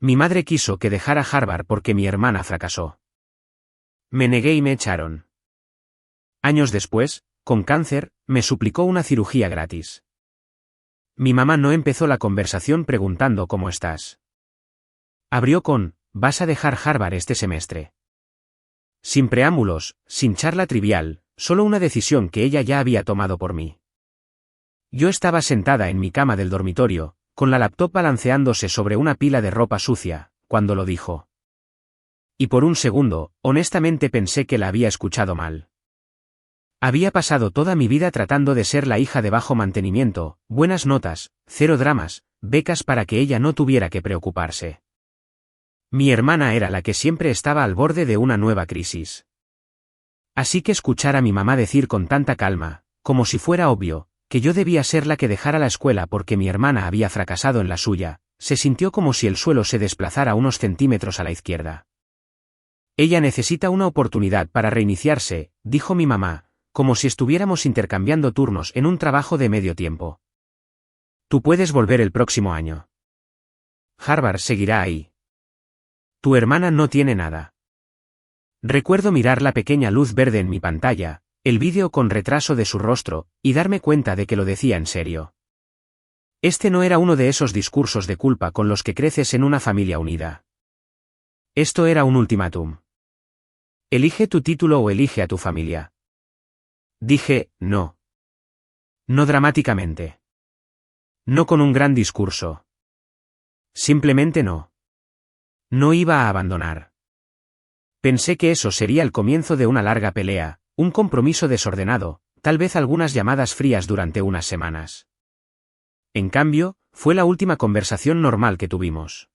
Mi madre quiso que dejara Harvard porque mi hermana fracasó. Me negué y me echaron. Años después, con cáncer, me suplicó una cirugía gratis. Mi mamá no empezó la conversación preguntando ¿cómo estás? Abrió con, ¿vas a dejar Harvard este semestre? Sin preámbulos, sin charla trivial, solo una decisión que ella ya había tomado por mí. Yo estaba sentada en mi cama del dormitorio, con la laptop balanceándose sobre una pila de ropa sucia, cuando lo dijo. Y por un segundo, honestamente pensé que la había escuchado mal. Había pasado toda mi vida tratando de ser la hija de bajo mantenimiento, buenas notas, cero dramas, becas para que ella no tuviera que preocuparse. Mi hermana era la que siempre estaba al borde de una nueva crisis. Así que escuchar a mi mamá decir con tanta calma, como si fuera obvio, que yo debía ser la que dejara la escuela porque mi hermana había fracasado en la suya, se sintió como si el suelo se desplazara unos centímetros a la izquierda. Ella necesita una oportunidad para reiniciarse, dijo mi mamá, como si estuviéramos intercambiando turnos en un trabajo de medio tiempo. Tú puedes volver el próximo año. Harvard seguirá ahí. Tu hermana no tiene nada. Recuerdo mirar la pequeña luz verde en mi pantalla, el vídeo con retraso de su rostro, y darme cuenta de que lo decía en serio. Este no era uno de esos discursos de culpa con los que creces en una familia unida. Esto era un ultimátum. Elige tu título o elige a tu familia. Dije, no. No dramáticamente. No con un gran discurso. Simplemente no. No iba a abandonar. Pensé que eso sería el comienzo de una larga pelea, un compromiso desordenado, tal vez algunas llamadas frías durante unas semanas. En cambio, fue la última conversación normal que tuvimos.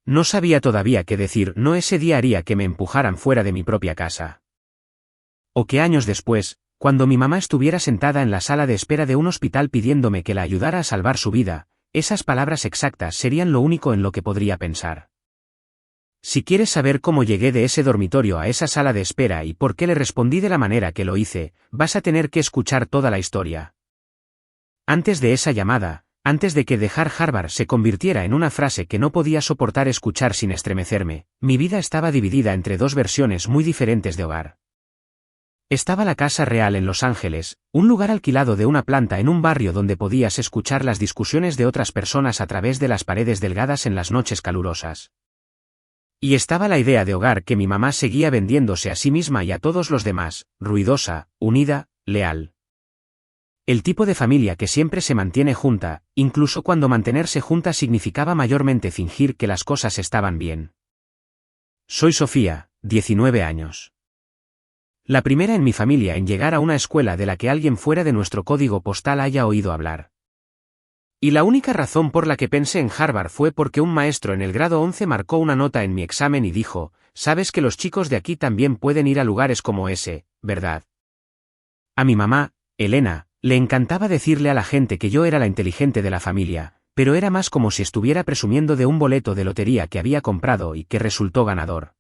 No sabía todavía qué decir, no ese día haría que me empujaran fuera de mi propia casa. O que años después, cuando mi mamá estuviera sentada en la sala de espera de un hospital pidiéndome que la ayudara a salvar su vida, esas palabras exactas serían lo único en lo que podría pensar. Si quieres saber cómo llegué de ese dormitorio a esa sala de espera y por qué le respondí de la manera que lo hice, vas a tener que escuchar toda la historia. Antes de esa llamada, antes de que dejar Harvard se convirtiera en una frase que no podía soportar escuchar sin estremecerme, mi vida estaba dividida entre dos versiones muy diferentes de hogar. Estaba la casa real en Los Ángeles, un lugar alquilado de una planta en un barrio donde podías escuchar las discusiones de otras personas a través de las paredes delgadas en las noches calurosas. Y estaba la idea de hogar que mi mamá seguía vendiéndose a sí misma y a todos los demás, ruidosa, unida, leal. El tipo de familia que siempre se mantiene junta, incluso cuando mantenerse junta significaba mayormente fingir que las cosas estaban bien. Soy Sofía, 19 años. La primera en mi familia en llegar a una escuela de la que alguien fuera de nuestro código postal haya oído hablar. Y la única razón por la que pensé en Harvard fue porque un maestro en el grado 11 marcó una nota en mi examen y dijo, sabes que los chicos de aquí también pueden ir a lugares como ese, ¿verdad? A mi mamá, Elena, le encantaba decirle a la gente que yo era la inteligente de la familia, pero era más como si estuviera presumiendo de un boleto de lotería que había comprado y que resultó ganador.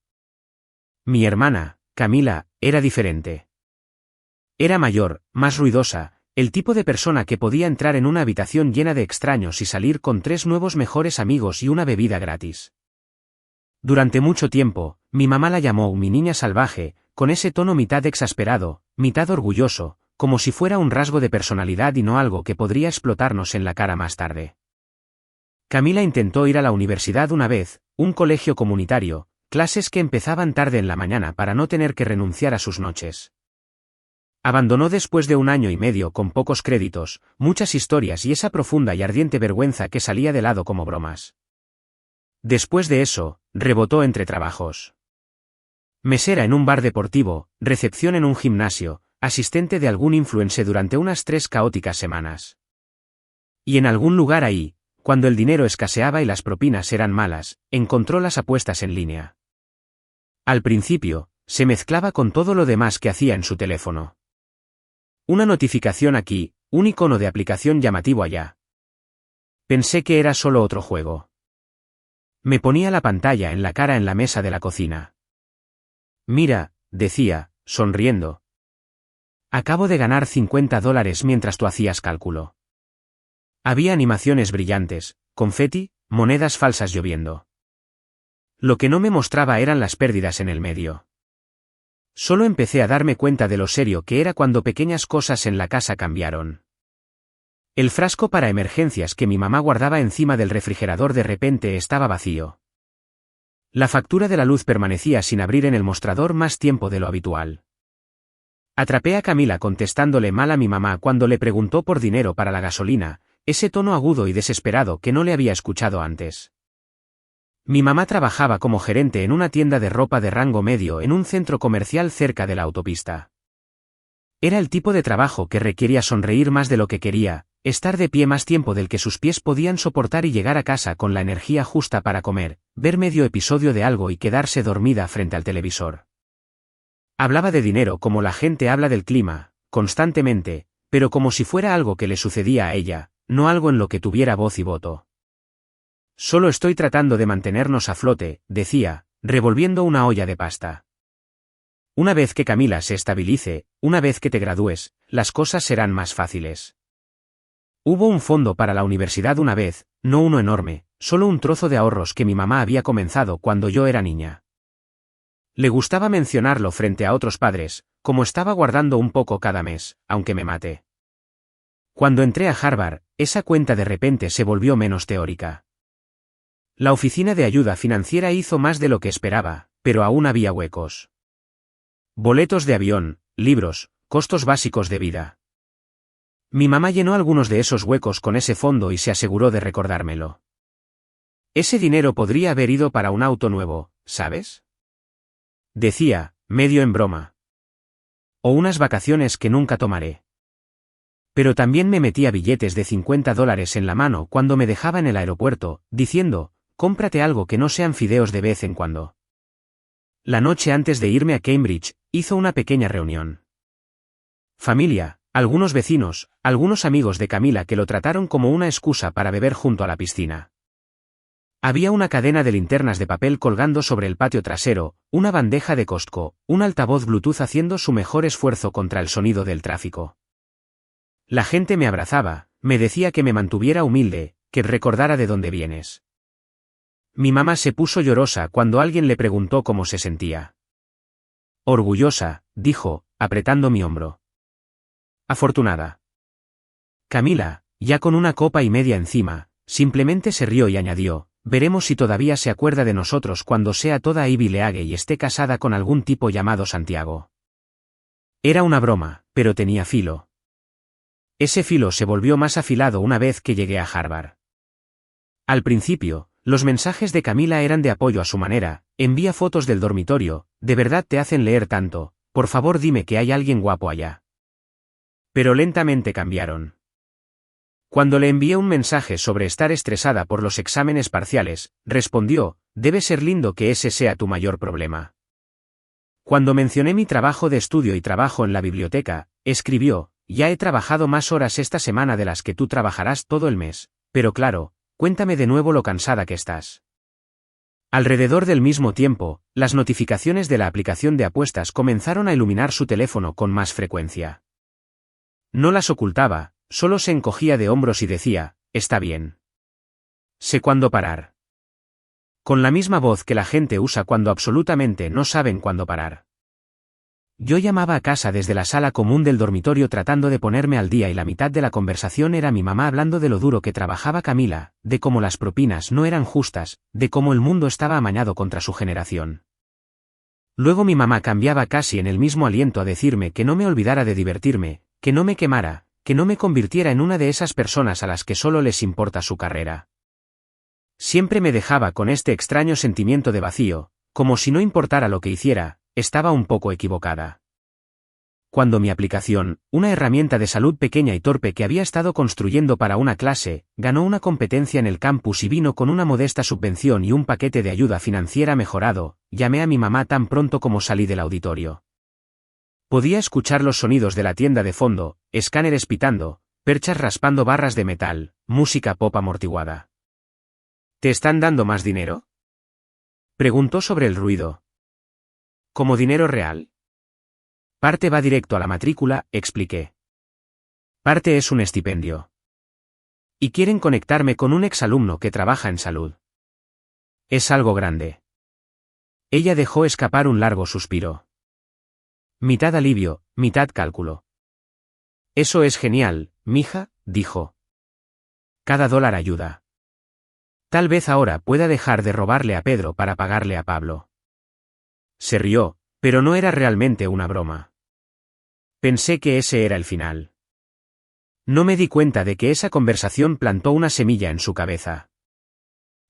Mi hermana, Camila, era diferente. Era mayor, más ruidosa, el tipo de persona que podía entrar en una habitación llena de extraños y salir con 3 nuevos mejores amigos y una bebida gratis. Durante mucho tiempo, mi mamá la llamó mi niña salvaje, con ese tono mitad exasperado, mitad orgulloso, como si fuera un rasgo de personalidad y no algo que podría explotarnos en la cara más tarde. Camila intentó ir a la universidad una vez, un colegio comunitario, clases que empezaban tarde en la mañana para no tener que renunciar a sus noches. Abandonó después de 1 año y medio con pocos créditos, muchas historias y esa profunda y ardiente vergüenza que salía de lado como bromas. Después de eso, rebotó entre trabajos. Mesera en un bar deportivo, recepción en un gimnasio, asistente de algún influencer durante unas 3 caóticas semanas. Y en algún lugar ahí, cuando el dinero escaseaba y las propinas eran malas, encontró las apuestas en línea. Al principio, se mezclaba con todo lo demás que hacía en su teléfono. Una notificación aquí, un icono de aplicación llamativo allá. Pensé que era solo otro juego. Me ponía la pantalla en la cara en la mesa de la cocina. Mira, decía, sonriendo. Acabo de ganar $50 mientras tú hacías cálculo. Había animaciones brillantes, confeti, monedas falsas lloviendo. Lo que no me mostraba eran las pérdidas en el medio. Solo empecé a darme cuenta de lo serio que era cuando pequeñas cosas en la casa cambiaron. El frasco para emergencias que mi mamá guardaba encima del refrigerador de repente estaba vacío. La factura de la luz permanecía sin abrir en el mostrador más tiempo de lo habitual. Atrapé a Camila contestándole mal a mi mamá cuando le preguntó por dinero para la gasolina, ese tono agudo y desesperado que no le había escuchado antes. Mi mamá trabajaba como gerente en una tienda de ropa de rango medio en un centro comercial cerca de la autopista. Era el tipo de trabajo que requería sonreír más de lo que quería, estar de pie más tiempo del que sus pies podían soportar y llegar a casa con la energía justa para comer, ver medio episodio de algo y quedarse dormida frente al televisor. Hablaba de dinero como la gente habla del clima, constantemente, pero como si fuera algo que le sucedía a ella, no algo en lo que tuviera voz y voto. Solo estoy tratando de mantenernos a flote, decía, revolviendo una olla de pasta. Una vez que Camila se estabilice, una vez que te gradúes, las cosas serán más fáciles. Hubo un fondo para la universidad una vez, no uno enorme, solo un trozo de ahorros que mi mamá había comenzado cuando yo era niña. Le gustaba mencionarlo frente a otros padres, como estaba guardando un poco cada mes, aunque me mate. Cuando entré a Harvard, esa cuenta de repente se volvió menos teórica. La oficina de ayuda financiera hizo más de lo que esperaba, pero aún había huecos. Boletos de avión, libros, costos básicos de vida. Mi mamá llenó algunos de esos huecos con ese fondo y se aseguró de recordármelo. Ese dinero podría haber ido para un auto nuevo, ¿sabes? Decía, medio en broma. O unas vacaciones que nunca tomaré. Pero también me metía billetes de $50 en la mano cuando me dejaba en el aeropuerto, diciendo, cómprate algo que no sean fideos de vez en cuando. La noche antes de irme a Cambridge, hizo una pequeña reunión. Familia, algunos vecinos, algunos amigos de Camila que lo trataron como una excusa para beber junto a la piscina. Había una cadena de linternas de papel colgando sobre el patio trasero, una bandeja de Costco, un altavoz Bluetooth haciendo su mejor esfuerzo contra el sonido del tráfico. La gente me abrazaba, me decía que me mantuviera humilde, que recordara de dónde vienes. Mi mamá se puso llorosa cuando alguien le preguntó cómo se sentía. Orgullosa, dijo, apretando mi hombro. Afortunada. Camila, ya con una copa y media encima, simplemente se rió y añadió, veremos si todavía se acuerda de nosotros cuando sea toda Ivy League y esté casada con algún tipo llamado Santiago. Era una broma, pero tenía filo. Ese filo se volvió más afilado una vez que llegué a Harvard. Al principio, los mensajes de Camila eran de apoyo a su manera, envía fotos del dormitorio, de verdad te hacen leer tanto, por favor dime que hay alguien guapo allá. Pero lentamente cambiaron. Cuando le envié un mensaje sobre estar estresada por los exámenes parciales, respondió, debe ser lindo que ese sea tu mayor problema. Cuando mencioné mi trabajo de estudio y trabajo en la biblioteca, escribió, ya he trabajado más horas esta semana de las que tú trabajarás todo el mes, pero claro, cuéntame de nuevo lo cansada que estás. Alrededor del mismo tiempo, las notificaciones de la aplicación de apuestas comenzaron a iluminar su teléfono con más frecuencia. No las ocultaba, solo se encogía de hombros y decía, está bien. Sé cuándo parar. Con la misma voz que la gente usa cuando absolutamente no saben cuándo parar. Yo llamaba a casa desde la sala común del dormitorio tratando de ponerme al día y la mitad de la conversación era mi mamá hablando de lo duro que trabajaba Camila, de cómo las propinas no eran justas, de cómo el mundo estaba amañado contra su generación. Luego mi mamá cambiaba casi en el mismo aliento a decirme que no me olvidara de divertirme, que no me quemara, que no me convirtiera en una de esas personas a las que solo les importa su carrera. Siempre me dejaba con este extraño sentimiento de vacío, como si no importara lo que hiciera, estaba un poco equivocada. Cuando mi aplicación, una herramienta de salud pequeña y torpe que había estado construyendo para una clase, ganó una competencia en el campus y vino con una modesta subvención y un paquete de ayuda financiera mejorado, llamé a mi mamá tan pronto como salí del auditorio. Podía escuchar los sonidos de la tienda de fondo, escáneres pitando, perchas raspando barras de metal, música pop amortiguada. ¿Te están dando más dinero?, preguntó sobre el ruido. ¿Como dinero real? Parte va directo a la matrícula, expliqué. Parte es un estipendio. Y quieren conectarme con un exalumno que trabaja en salud. Es algo grande. Ella dejó escapar un largo suspiro. Mitad alivio, mitad cálculo. Eso es genial, mija, dijo. Cada dólar ayuda. Tal vez ahora pueda dejar de robarle a Pedro para pagarle a Pablo. Se rió, pero no era realmente una broma. Pensé que ese era el final. No me di cuenta de que esa conversación plantó una semilla en su cabeza.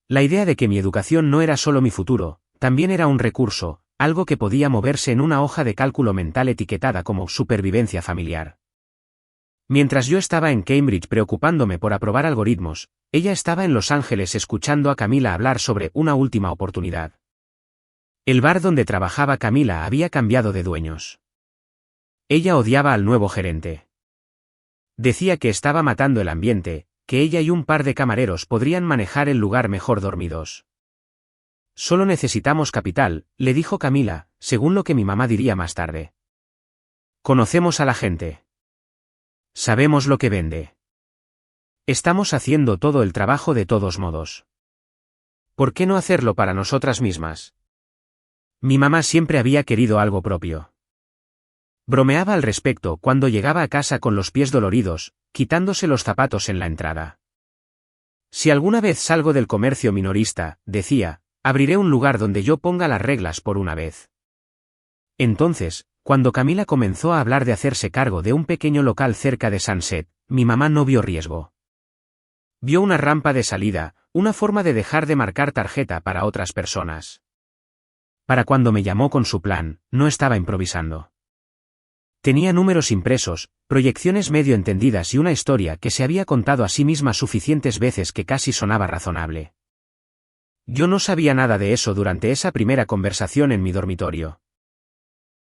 La idea de que mi educación no era solo mi futuro, también era un recurso, algo que podía moverse en una hoja de cálculo mental etiquetada como supervivencia familiar. Mientras yo estaba en Cambridge preocupándome por aprobar algoritmos, ella estaba en Los Ángeles escuchando a Camila hablar sobre una última oportunidad. El bar donde trabajaba Camila había cambiado de dueños. Ella odiaba al nuevo gerente. Decía que estaba matando el ambiente, que ella y un par de camareros podrían manejar el lugar mejor dormidos. Solo necesitamos capital, le dijo Camila, según lo que mi mamá diría más tarde. Conocemos a la gente. Sabemos lo que vende. Estamos haciendo todo el trabajo de todos modos. ¿Por qué no hacerlo para nosotras mismas? Mi mamá siempre había querido algo propio. Bromeaba al respecto cuando llegaba a casa con los pies doloridos, quitándose los zapatos en la entrada. Si alguna vez salgo del comercio minorista, decía, abriré un lugar donde yo ponga las reglas por una vez. Entonces, cuando Camila comenzó a hablar de hacerse cargo de un pequeño local cerca de Sunset, mi mamá no vio riesgo. Vio una rampa de salida, una forma de dejar de marcar tarjeta para otras personas. Para cuando me llamó con su plan, no estaba improvisando. Tenía números impresos, proyecciones medio entendidas y una historia que se había contado a sí misma suficientes veces que casi sonaba razonable. Yo no sabía nada de eso durante esa primera conversación en mi dormitorio.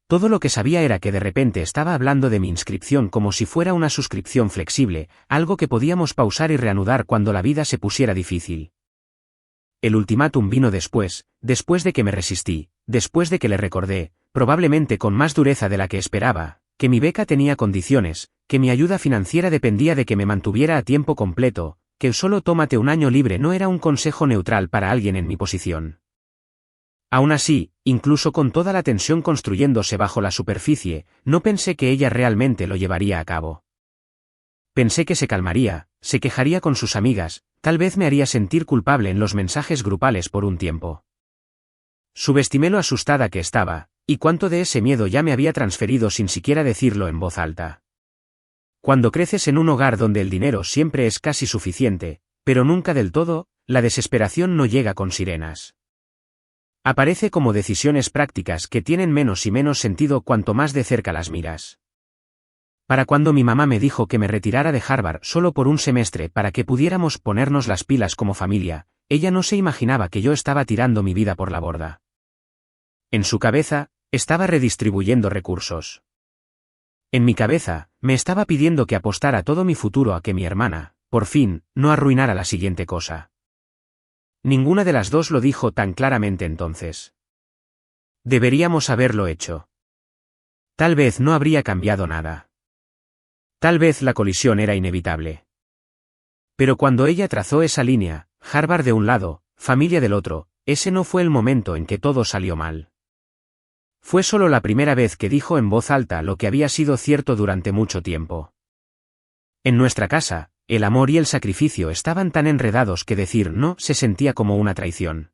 Todo lo que sabía era que de repente estaba hablando de mi inscripción como si fuera una suscripción flexible, algo que podíamos pausar y reanudar cuando la vida se pusiera difícil. El ultimátum vino después de que me resistí, después de que le recordé, probablemente con más dureza de la que esperaba, que mi beca tenía condiciones, que mi ayuda financiera dependía de que me mantuviera a tiempo completo, que el solo tómate un año libre no era un consejo neutral para alguien en mi posición. Aún así, incluso con toda la tensión construyéndose bajo la superficie, no pensé que ella realmente lo llevaría a cabo. Pensé que se calmaría, se quejaría con sus amigas, tal vez me haría sentir culpable en los mensajes grupales por un tiempo. Subestimé lo asustada que estaba, y cuánto de ese miedo ya me había transferido sin siquiera decirlo en voz alta. Cuando creces en un hogar donde el dinero siempre es casi suficiente, pero nunca del todo, la desesperación no llega con sirenas. Aparece como decisiones prácticas que tienen menos y menos sentido cuanto más de cerca las miras. Para cuando mi mamá me dijo que me retirara de Harvard solo por un semestre para que pudiéramos ponernos las pilas como familia, ella no se imaginaba que yo estaba tirando mi vida por la borda. En su cabeza, estaba redistribuyendo recursos. En mi cabeza, me estaba pidiendo que apostara todo mi futuro a que mi hermana, por fin, no arruinara la siguiente cosa. Ninguna de las dos lo dijo tan claramente entonces. Deberíamos haberlo hecho. Tal vez no habría cambiado nada. Tal vez la colisión era inevitable. Pero cuando ella trazó esa línea, Harvard de un lado, familia del otro, ese no fue el momento en que todo salió mal. Fue solo la primera vez que dijo en voz alta lo que había sido cierto durante mucho tiempo. En nuestra casa, el amor y el sacrificio estaban tan enredados que decir no se sentía como una traición.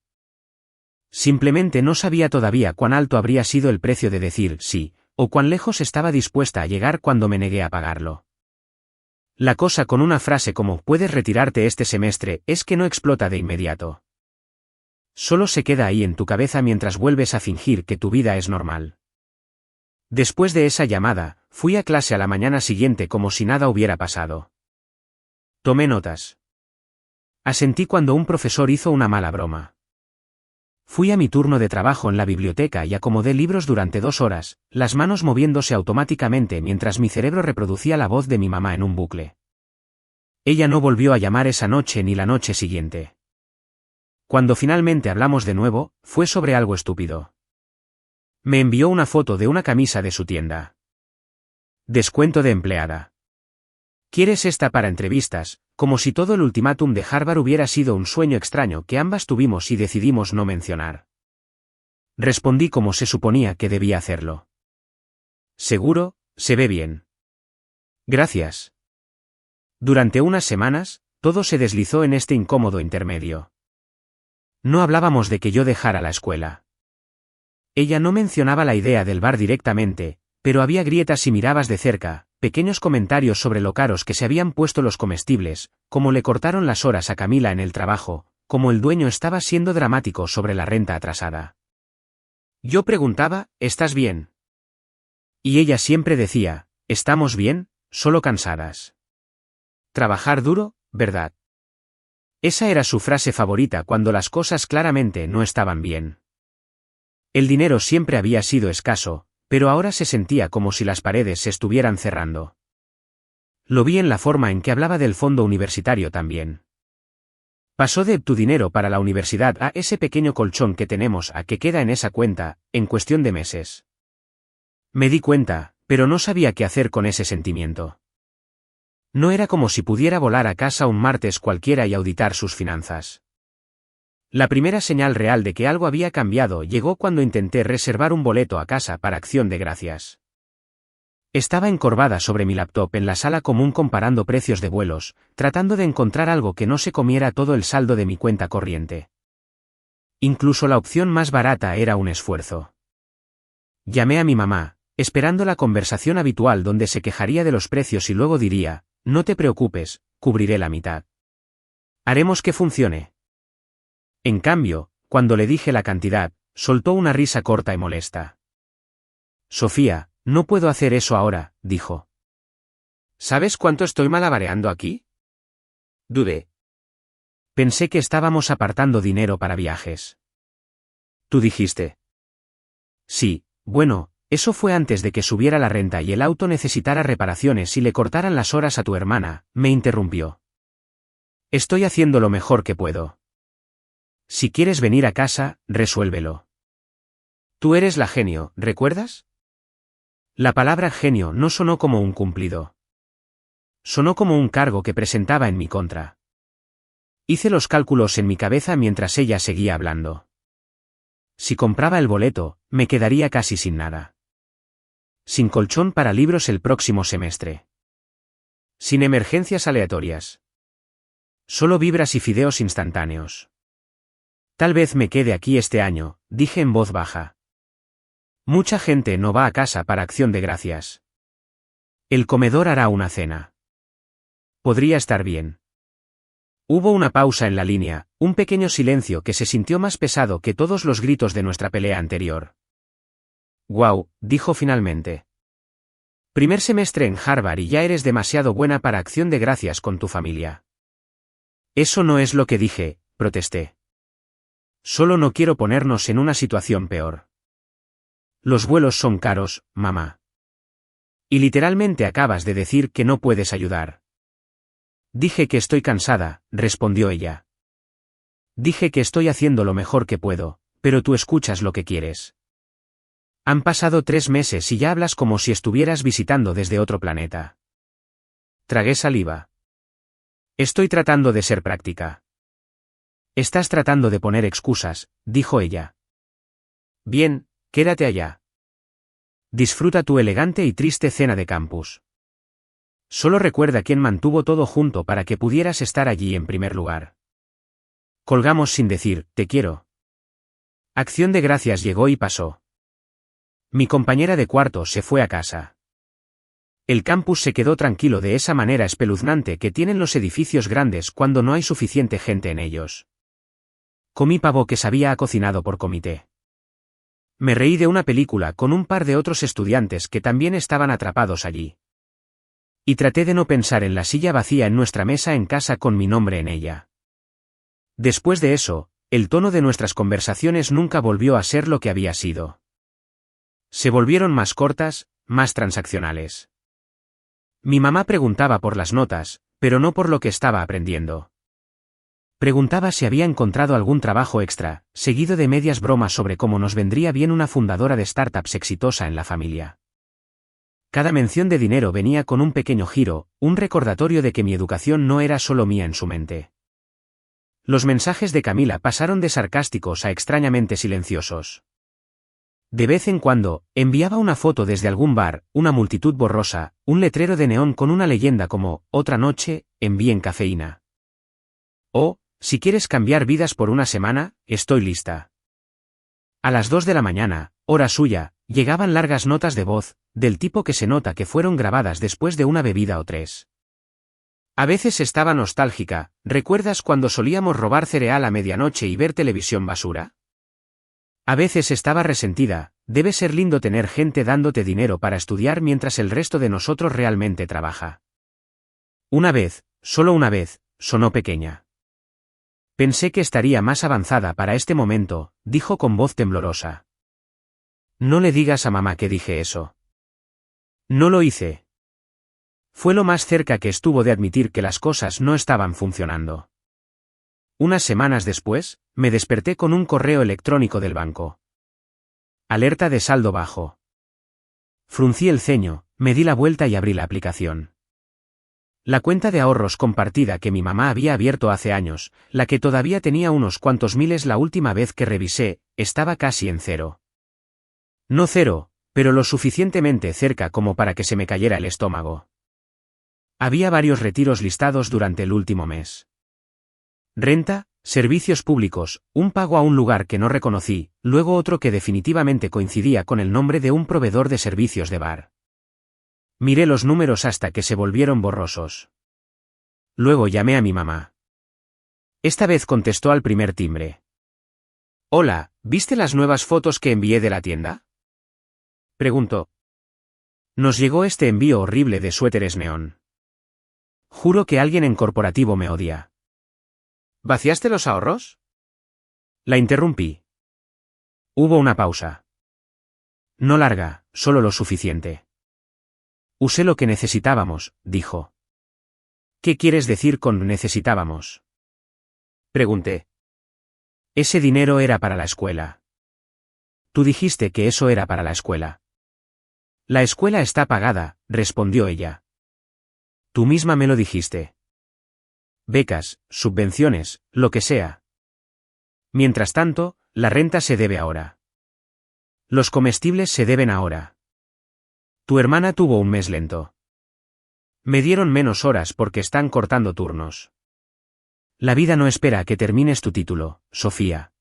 Simplemente no sabía todavía cuán alto habría sido el precio de decir sí, o cuán lejos estaba dispuesta a llegar cuando me negué a pagarlo. La cosa con una frase como puedes retirarte este semestre es que no explota de inmediato. Solo se queda ahí en tu cabeza mientras vuelves a fingir que tu vida es normal. Después de esa llamada, fui a clase a la mañana siguiente como si nada hubiera pasado. Tomé notas. Asentí cuando un profesor hizo una mala broma. Fui a mi turno de trabajo en la biblioteca y acomodé libros durante 2 horas, las manos moviéndose automáticamente mientras mi cerebro reproducía la voz de mi mamá en un bucle. Ella no volvió a llamar esa noche ni la noche siguiente. Cuando finalmente hablamos de nuevo, fue sobre algo estúpido. Me envió una foto de una camisa de su tienda. Descuento de empleada. ¿Quieres esta para entrevistas? Como si todo el ultimátum de Harvard hubiera sido un sueño extraño que ambas tuvimos y decidimos no mencionar. Respondí como se suponía que debía hacerlo. Seguro, se ve bien. Gracias. Durante unas semanas, todo se deslizó en este incómodo intermedio. No hablábamos de que yo dejara la escuela. Ella no mencionaba la idea del bar directamente, pero había grietas si mirabas de cerca, pequeños comentarios sobre lo caros que se habían puesto los comestibles, cómo le cortaron las horas a Camila en el trabajo, cómo el dueño estaba siendo dramático sobre la renta atrasada. Yo preguntaba, ¿estás bien? Y ella siempre decía, ¿estamos bien? Solo cansadas. Trabajar duro, ¿verdad? Esa era su frase favorita cuando las cosas claramente no estaban bien. El dinero siempre había sido escaso, pero ahora se sentía como si las paredes se estuvieran cerrando. Lo vi en la forma en que hablaba del fondo universitario también. Pasó de tu dinero para la universidad a ese pequeño colchón que tenemos a que queda en esa cuenta, en cuestión de meses. Me di cuenta, pero no sabía qué hacer con ese sentimiento. No era como si pudiera volar a casa un martes cualquiera y auditar sus finanzas. La primera señal real de que algo había cambiado llegó cuando intenté reservar un boleto a casa para Acción de Gracias. Estaba encorvada sobre mi laptop en la sala común comparando precios de vuelos, tratando de encontrar algo que no se comiera todo el saldo de mi cuenta corriente. Incluso la opción más barata era un esfuerzo. Llamé a mi mamá, esperando la conversación habitual donde se quejaría de los precios y luego diría, no te preocupes, cubriré la mitad. Haremos que funcione. En cambio, cuando le dije la cantidad, soltó una risa corta y molesta. Sofía, no puedo hacer eso ahora, dijo. ¿Sabes cuánto estoy malabareando aquí? Dudé. Pensé que estábamos apartando dinero para viajes. ¿Tú dijiste? Sí, bueno, eso fue antes de que subiera la renta y el auto necesitara reparaciones y le cortaran las horas a tu hermana, me interrumpió. Estoy haciendo lo mejor que puedo. Si quieres venir a casa, resuélvelo. Tú eres la genio, ¿recuerdas? La palabra genio no sonó como un cumplido. Sonó como un cargo que presentaba en mi contra. Hice los cálculos en mi cabeza mientras ella seguía hablando. Si compraba el boleto, me quedaría casi sin nada. Sin colchón para libros el próximo semestre. Sin emergencias aleatorias. Solo vibras y fideos instantáneos. Tal vez me quede aquí este año, dije en voz baja. Mucha gente no va a casa para Acción de Gracias. El comedor hará una cena. Podría estar bien. Hubo una pausa en la línea, un pequeño silencio que se sintió más pesado que todos los gritos de nuestra pelea anterior. «Guau», dijo finalmente. Primer semestre en Harvard y ya eres demasiado buena para Acción de Gracias con tu familia. Eso no es lo que dije, protesté. Solo no quiero ponernos en una situación peor. Los vuelos son caros, mamá. Y literalmente acabas de decir que no puedes ayudar. Dije que estoy cansada, respondió ella. Dije que estoy haciendo lo mejor que puedo, pero tú escuchas lo que quieres. Han pasado 3 meses y ya hablas como si estuvieras visitando desde otro planeta. Tragué saliva. Estoy tratando de ser práctica. Estás tratando de poner excusas, dijo ella. Bien, quédate allá. Disfruta tu elegante y triste cena de campus. Solo recuerda quién mantuvo todo junto para que pudieras estar allí en primer lugar. Colgamos sin decir, te quiero. Acción de Gracias llegó y pasó. Mi compañera de cuarto se fue a casa. El campus se quedó tranquilo de esa manera espeluznante que tienen los edificios grandes cuando no hay suficiente gente en ellos. Comí pavo que sabía a cocinado por comité. Me reí de una película con un par de otros estudiantes que también estaban atrapados allí. Y traté de no pensar en la silla vacía en nuestra mesa en casa con mi nombre en ella. Después de eso, el tono de nuestras conversaciones nunca volvió a ser lo que había sido. Se volvieron más cortas, más transaccionales. Mi mamá preguntaba por las notas, pero no por lo que estaba aprendiendo. Preguntaba si había encontrado algún trabajo extra, seguido de medias bromas sobre cómo nos vendría bien una fundadora de startups exitosa en la familia. Cada mención de dinero venía con un pequeño giro, un recordatorio de que mi educación no era solo mía en su mente. Los mensajes de Camila pasaron de sarcásticos a extrañamente silenciosos. De vez en cuando, enviaba una foto desde algún bar, una multitud borrosa, un letrero de neón con una leyenda como, otra noche, envíen cafeína. O, si quieres cambiar vidas por una semana, estoy lista. A las 2 de la mañana, hora suya, llegaban largas notas de voz, del tipo que se nota que fueron grabadas después de una bebida o 3. A veces estaba nostálgica. ¿Recuerdas cuando solíamos robar cereal a medianoche y ver televisión basura? A veces estaba resentida. Debe ser lindo tener gente dándote dinero para estudiar mientras el resto de nosotros realmente trabaja. Una vez, solo una vez, sonó pequeña. Pensé que estaría más avanzada para este momento, dijo con voz temblorosa. No le digas a mamá que dije eso. No lo hice. Fue lo más cerca que estuvo de admitir que las cosas no estaban funcionando. Unas semanas después, me desperté con un correo electrónico del banco. Alerta de saldo bajo. Fruncí el ceño, me di la vuelta y abrí la aplicación. La cuenta de ahorros compartida que mi mamá había abierto hace años, la que todavía tenía unos cuantos miles la última vez que revisé, estaba casi en cero. No cero, pero lo suficientemente cerca como para que se me cayera el estómago. Había varios retiros listados durante el último mes. Renta, servicios públicos, un pago a un lugar que no reconocí, luego otro que definitivamente coincidía con el nombre de un proveedor de servicios de bar. Miré los números hasta que se volvieron borrosos. Luego llamé a mi mamá. Esta vez contestó al primer timbre. Hola, ¿viste las nuevas fotos que envié de la tienda? Preguntó. Nos llegó este envío horrible de suéteres neón. Juro que alguien en corporativo me odia. ¿Vaciaste los ahorros? La interrumpí. Hubo una pausa. No larga, solo lo suficiente. Usé lo que necesitábamos, dijo. ¿Qué quieres decir con necesitábamos? Pregunté. Ese dinero era para la escuela. Tú dijiste que eso era para la escuela. La escuela está pagada, respondió ella. Tú misma me lo dijiste. Becas, subvenciones, lo que sea. Mientras tanto, la renta se debe ahora. Los comestibles se deben ahora. Tu hermana tuvo un mes lento. Me dieron menos horas porque están cortando turnos. La vida no espera a que termines tu título, Sofía.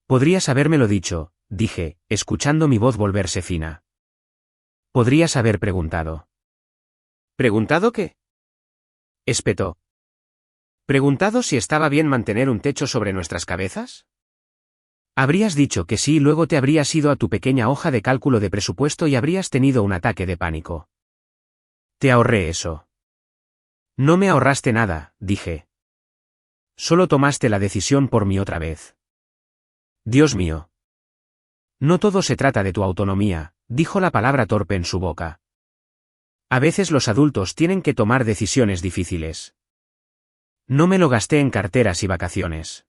Podrías habérmelo dicho, dije, escuchando mi voz volverse fina. Podrías haber preguntado. ¿Preguntado qué? Espetó. ¿Preguntado si estaba bien mantener un techo sobre nuestras cabezas? Habrías dicho que sí y luego te habrías ido a tu pequeña hoja de cálculo de presupuesto y habrías tenido un ataque de pánico. Te ahorré eso. No me ahorraste nada, dije. Solo tomaste la decisión por mí otra vez. Dios mío. No todo se trata de tu autonomía, dijo la palabra torpe en su boca. A veces los adultos tienen que tomar decisiones difíciles. No me lo gasté en carteras y vacaciones.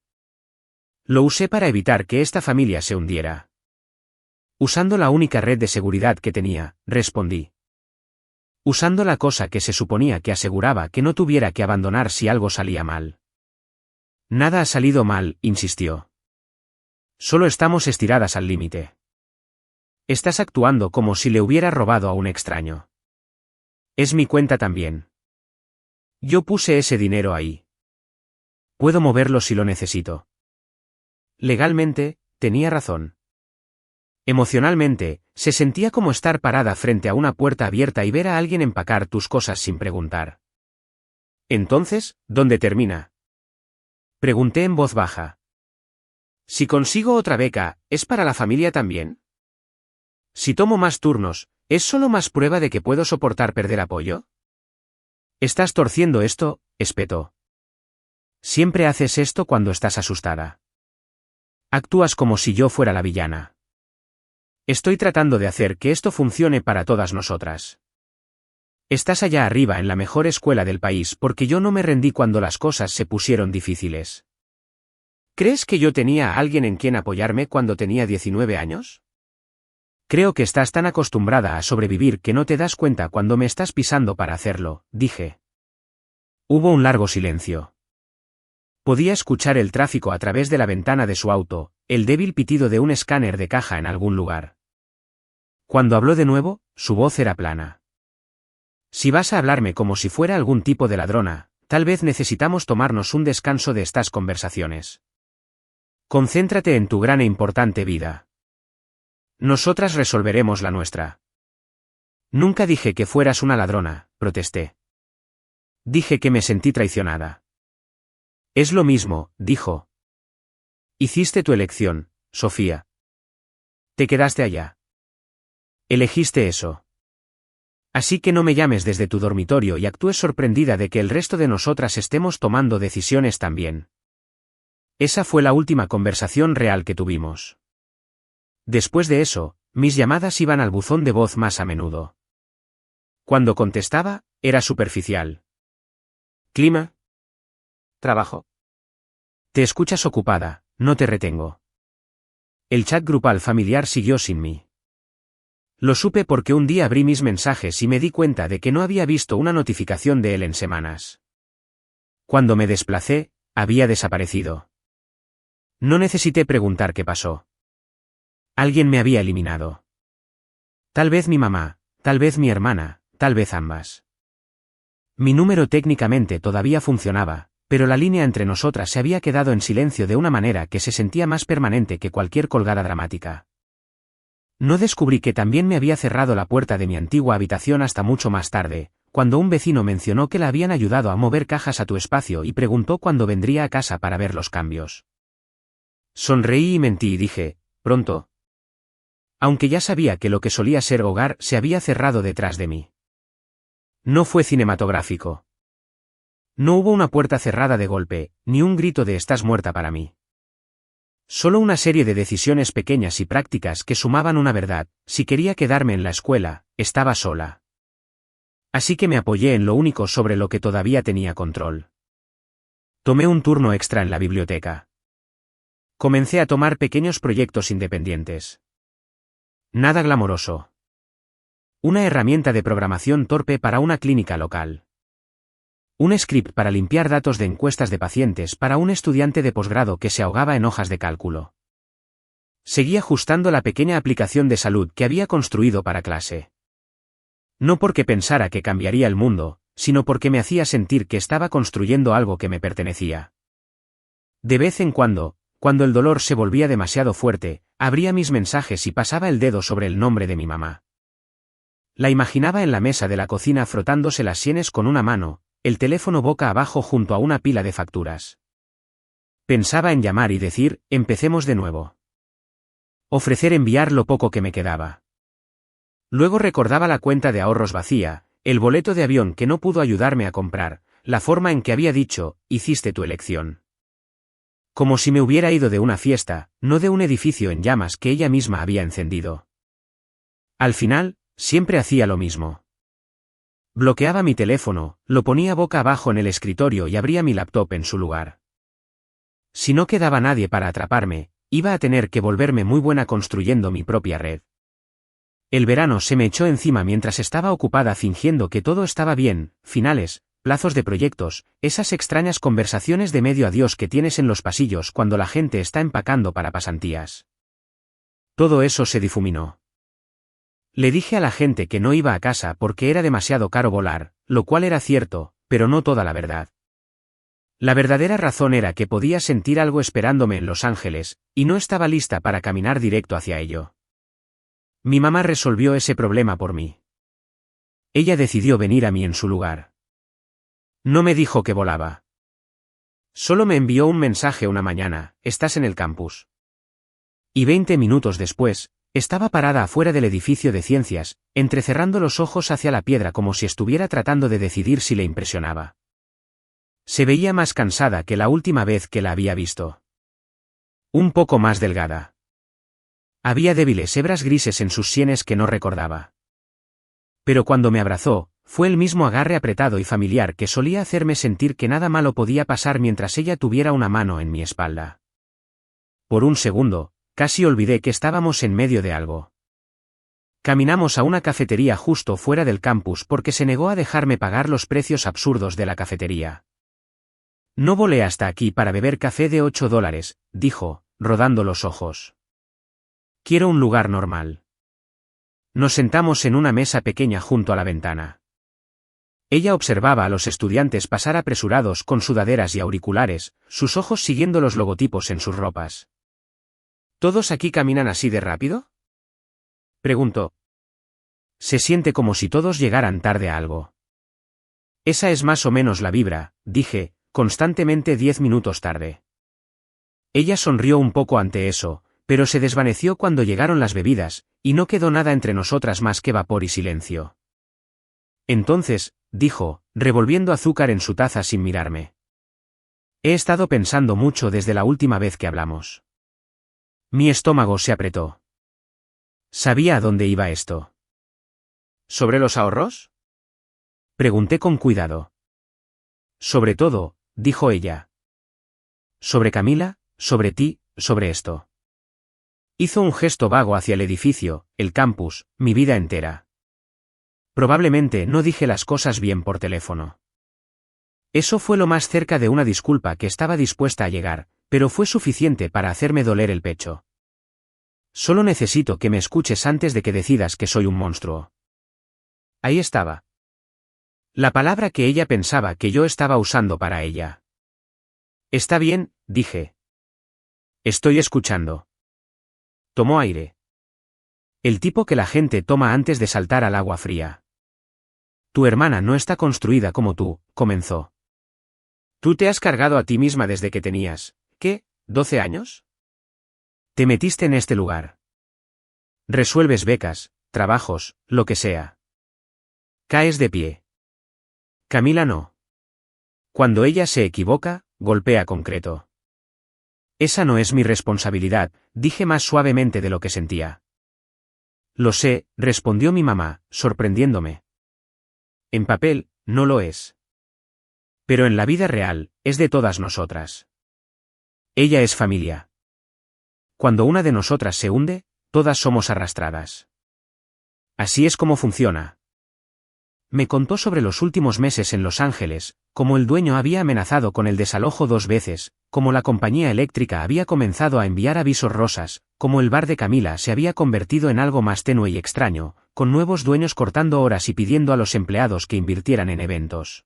Lo usé para evitar que esta familia se hundiera. Usando la única red de seguridad que tenía, respondí. Usando la cosa que se suponía que aseguraba que no tuviera que abandonar si algo salía mal. Nada ha salido mal, insistió. Solo estamos estiradas al límite. Estás actuando como si le hubiera robado a un extraño. Es mi cuenta también. Yo puse ese dinero ahí. Puedo moverlo si lo necesito. Legalmente, tenía razón. Emocionalmente, se sentía como estar parada frente a una puerta abierta y ver a alguien empacar tus cosas sin preguntar. Entonces, ¿dónde termina? Pregunté en voz baja. Si consigo otra beca, ¿es para la familia también? Si tomo más turnos, ¿es solo más prueba de que puedo soportar perder apoyo? Estás torciendo esto, espetó. Siempre haces esto cuando estás asustada. Actúas como si yo fuera la villana. Estoy tratando de hacer que esto funcione para todas nosotras. Estás allá arriba en la mejor escuela del país porque yo no me rendí cuando las cosas se pusieron difíciles. ¿Crees que yo tenía a alguien en quien apoyarme cuando tenía 19 años? Creo que estás tan acostumbrada a sobrevivir que no te das cuenta cuando me estás pisando para hacerlo, dije. Hubo un largo silencio. Podía escuchar el tráfico a través de la ventana de su auto, el débil pitido de un escáner de caja en algún lugar. Cuando habló de nuevo, su voz era plana. Si vas a hablarme como si fuera algún tipo de ladrona, tal vez necesitamos tomarnos un descanso de estas conversaciones. Concéntrate en tu gran e importante vida. Nosotras resolveremos la nuestra. Nunca dije que fueras una ladrona, protesté. Dije que me sentí traicionada. Es lo mismo, dijo. Hiciste tu elección, Sofía. Te quedaste allá. Elegiste eso. Así que no me llames desde tu dormitorio y actúes sorprendida de que el resto de nosotras estemos tomando decisiones también. Esa fue la última conversación real que tuvimos. Después de eso, mis llamadas iban al buzón de voz más a menudo. Cuando contestaba, era superficial. ¿Clima? ¿Trabajo? Te escuchas ocupada, no te retengo. El chat grupal familiar siguió sin mí. Lo supe porque un día abrí mis mensajes y me di cuenta de que no había visto una notificación de él en semanas. Cuando me desplacé, había desaparecido. No necesité preguntar qué pasó. Alguien me había eliminado. Tal vez mi mamá, tal vez mi hermana, tal vez ambas. Mi número técnicamente todavía funcionaba, pero la línea entre nosotras se había quedado en silencio de una manera que se sentía más permanente que cualquier colgada dramática. No descubrí que también me había cerrado la puerta de mi antigua habitación hasta mucho más tarde, cuando un vecino mencionó que la habían ayudado a mover cajas a tu espacio y preguntó cuándo vendría a casa para ver los cambios. Sonreí y mentí y dije, pronto. Aunque ya sabía que lo que solía ser hogar se había cerrado detrás de mí. No fue cinematográfico. No hubo una puerta cerrada de golpe, ni un grito de estás muerta para mí. Solo una serie de decisiones pequeñas y prácticas que sumaban una verdad: si quería quedarme en la escuela, estaba sola. Así que me apoyé en lo único sobre lo que todavía tenía control. Tomé un turno extra en la biblioteca. Comencé a tomar pequeños proyectos independientes. Nada glamoroso. Una herramienta de programación torpe para una clínica local. Un script para limpiar datos de encuestas de pacientes para un estudiante de posgrado que se ahogaba en hojas de cálculo. Seguí ajustando la pequeña aplicación de salud que había construido para clase. No porque pensara que cambiaría el mundo, sino porque me hacía sentir que estaba construyendo algo que me pertenecía. De vez en cuando el dolor se volvía demasiado fuerte, abría mis mensajes y pasaba el dedo sobre el nombre de mi mamá. La imaginaba en la mesa de la cocina frotándose las sienes con una mano, el teléfono boca abajo junto a una pila de facturas. Pensaba en llamar y decir, empecemos de nuevo. Ofrecer enviar lo poco que me quedaba. Luego recordaba la cuenta de ahorros vacía, el boleto de avión que no pudo ayudarme a comprar, la forma en que había dicho, hiciste tu elección. Como si me hubiera ido de una fiesta, no de un edificio en llamas que ella misma había encendido. Al final, siempre hacía lo mismo. Bloqueaba mi teléfono, lo ponía boca abajo en el escritorio y abría mi laptop en su lugar. Si no quedaba nadie para atraparme, iba a tener que volverme muy buena construyendo mi propia red. El verano se me echó encima mientras estaba ocupada fingiendo que todo estaba bien, finales, plazos de proyectos, esas extrañas conversaciones de medio adiós que tienes en los pasillos cuando la gente está empacando para pasantías. Todo eso se difuminó. Le dije a la gente que no iba a casa porque era demasiado caro volar, lo cual era cierto, pero no toda la verdad. La verdadera razón era que podía sentir algo esperándome en Los Ángeles, y no estaba lista para caminar directo hacia ello. Mi mamá resolvió ese problema por mí. Ella decidió venir a mí en su lugar. No me dijo que volaba. Solo me envió un mensaje una mañana, estás en el campus. Y 20 minutos después, estaba parada afuera del edificio de ciencias, entrecerrando los ojos hacia la piedra como si estuviera tratando de decidir si le impresionaba. Se veía más cansada que la última vez que la había visto. Un poco más delgada. Había débiles hebras grises en sus sienes que no recordaba. Pero cuando me abrazó, fue el mismo agarre apretado y familiar que solía hacerme sentir que nada malo podía pasar mientras ella tuviera una mano en mi espalda. Por un segundo, casi olvidé que estábamos en medio de algo. Caminamos a una cafetería justo fuera del campus porque se negó a dejarme pagar los precios absurdos de la cafetería. No volé hasta aquí para beber café de $8, dijo, rodando los ojos. Quiero un lugar normal. Nos sentamos en una mesa pequeña junto a la ventana. Ella observaba a los estudiantes pasar apresurados con sudaderas y auriculares, sus ojos siguiendo los logotipos en sus ropas. ¿Todos aquí caminan así de rápido?, preguntó. Se siente como si todos llegaran tarde a algo. Esa es más o menos la vibra, dije, constantemente 10 minutos tarde. Ella sonrió un poco ante eso, pero se desvaneció cuando llegaron las bebidas, y no quedó nada entre nosotras más que vapor y silencio. Entonces, dijo, revolviendo azúcar en su taza sin mirarme. He estado pensando mucho desde la última vez que hablamos. Mi estómago se apretó. Sabía a dónde iba esto. ¿Sobre los ahorros?, pregunté con cuidado. Sobre todo, dijo ella. Sobre Camila, sobre ti, sobre esto. Hizo un gesto vago hacia el edificio, el campus, mi vida entera. Probablemente no dije las cosas bien por teléfono. Eso fue lo más cerca de una disculpa que estaba dispuesta a llegar, pero fue suficiente para hacerme doler el pecho. Solo necesito que me escuches antes de que decidas que soy un monstruo. Ahí estaba. La palabra que ella pensaba que yo estaba usando para ella. Está bien, dije. Estoy escuchando. Tomó aire. El tipo que la gente toma antes de saltar al agua fría. Tu hermana no está construida como tú, comenzó. Tú te has cargado a ti misma desde que tenías, ¿qué?, 12 años. Te metiste en este lugar. Resuelves becas, trabajos, lo que sea. Caes de pie. Camila no. Cuando ella se equivoca, golpea concreto. Esa no es mi responsabilidad, dije más suavemente de lo que sentía. Lo sé, respondió mi mamá, sorprendiéndome. En papel, no lo es. Pero en la vida real, es de todas nosotras. Ella es familia. Cuando una de nosotras se hunde, todas somos arrastradas. Así es como funciona. Me contó sobre los últimos meses en Los Ángeles, cómo el dueño había amenazado con el desalojo 2 veces, cómo la compañía eléctrica había comenzado a enviar avisos rosas, cómo el bar de Camila se había convertido en algo más tenue y extraño, con nuevos dueños cortando horas y pidiendo a los empleados que invirtieran en eventos.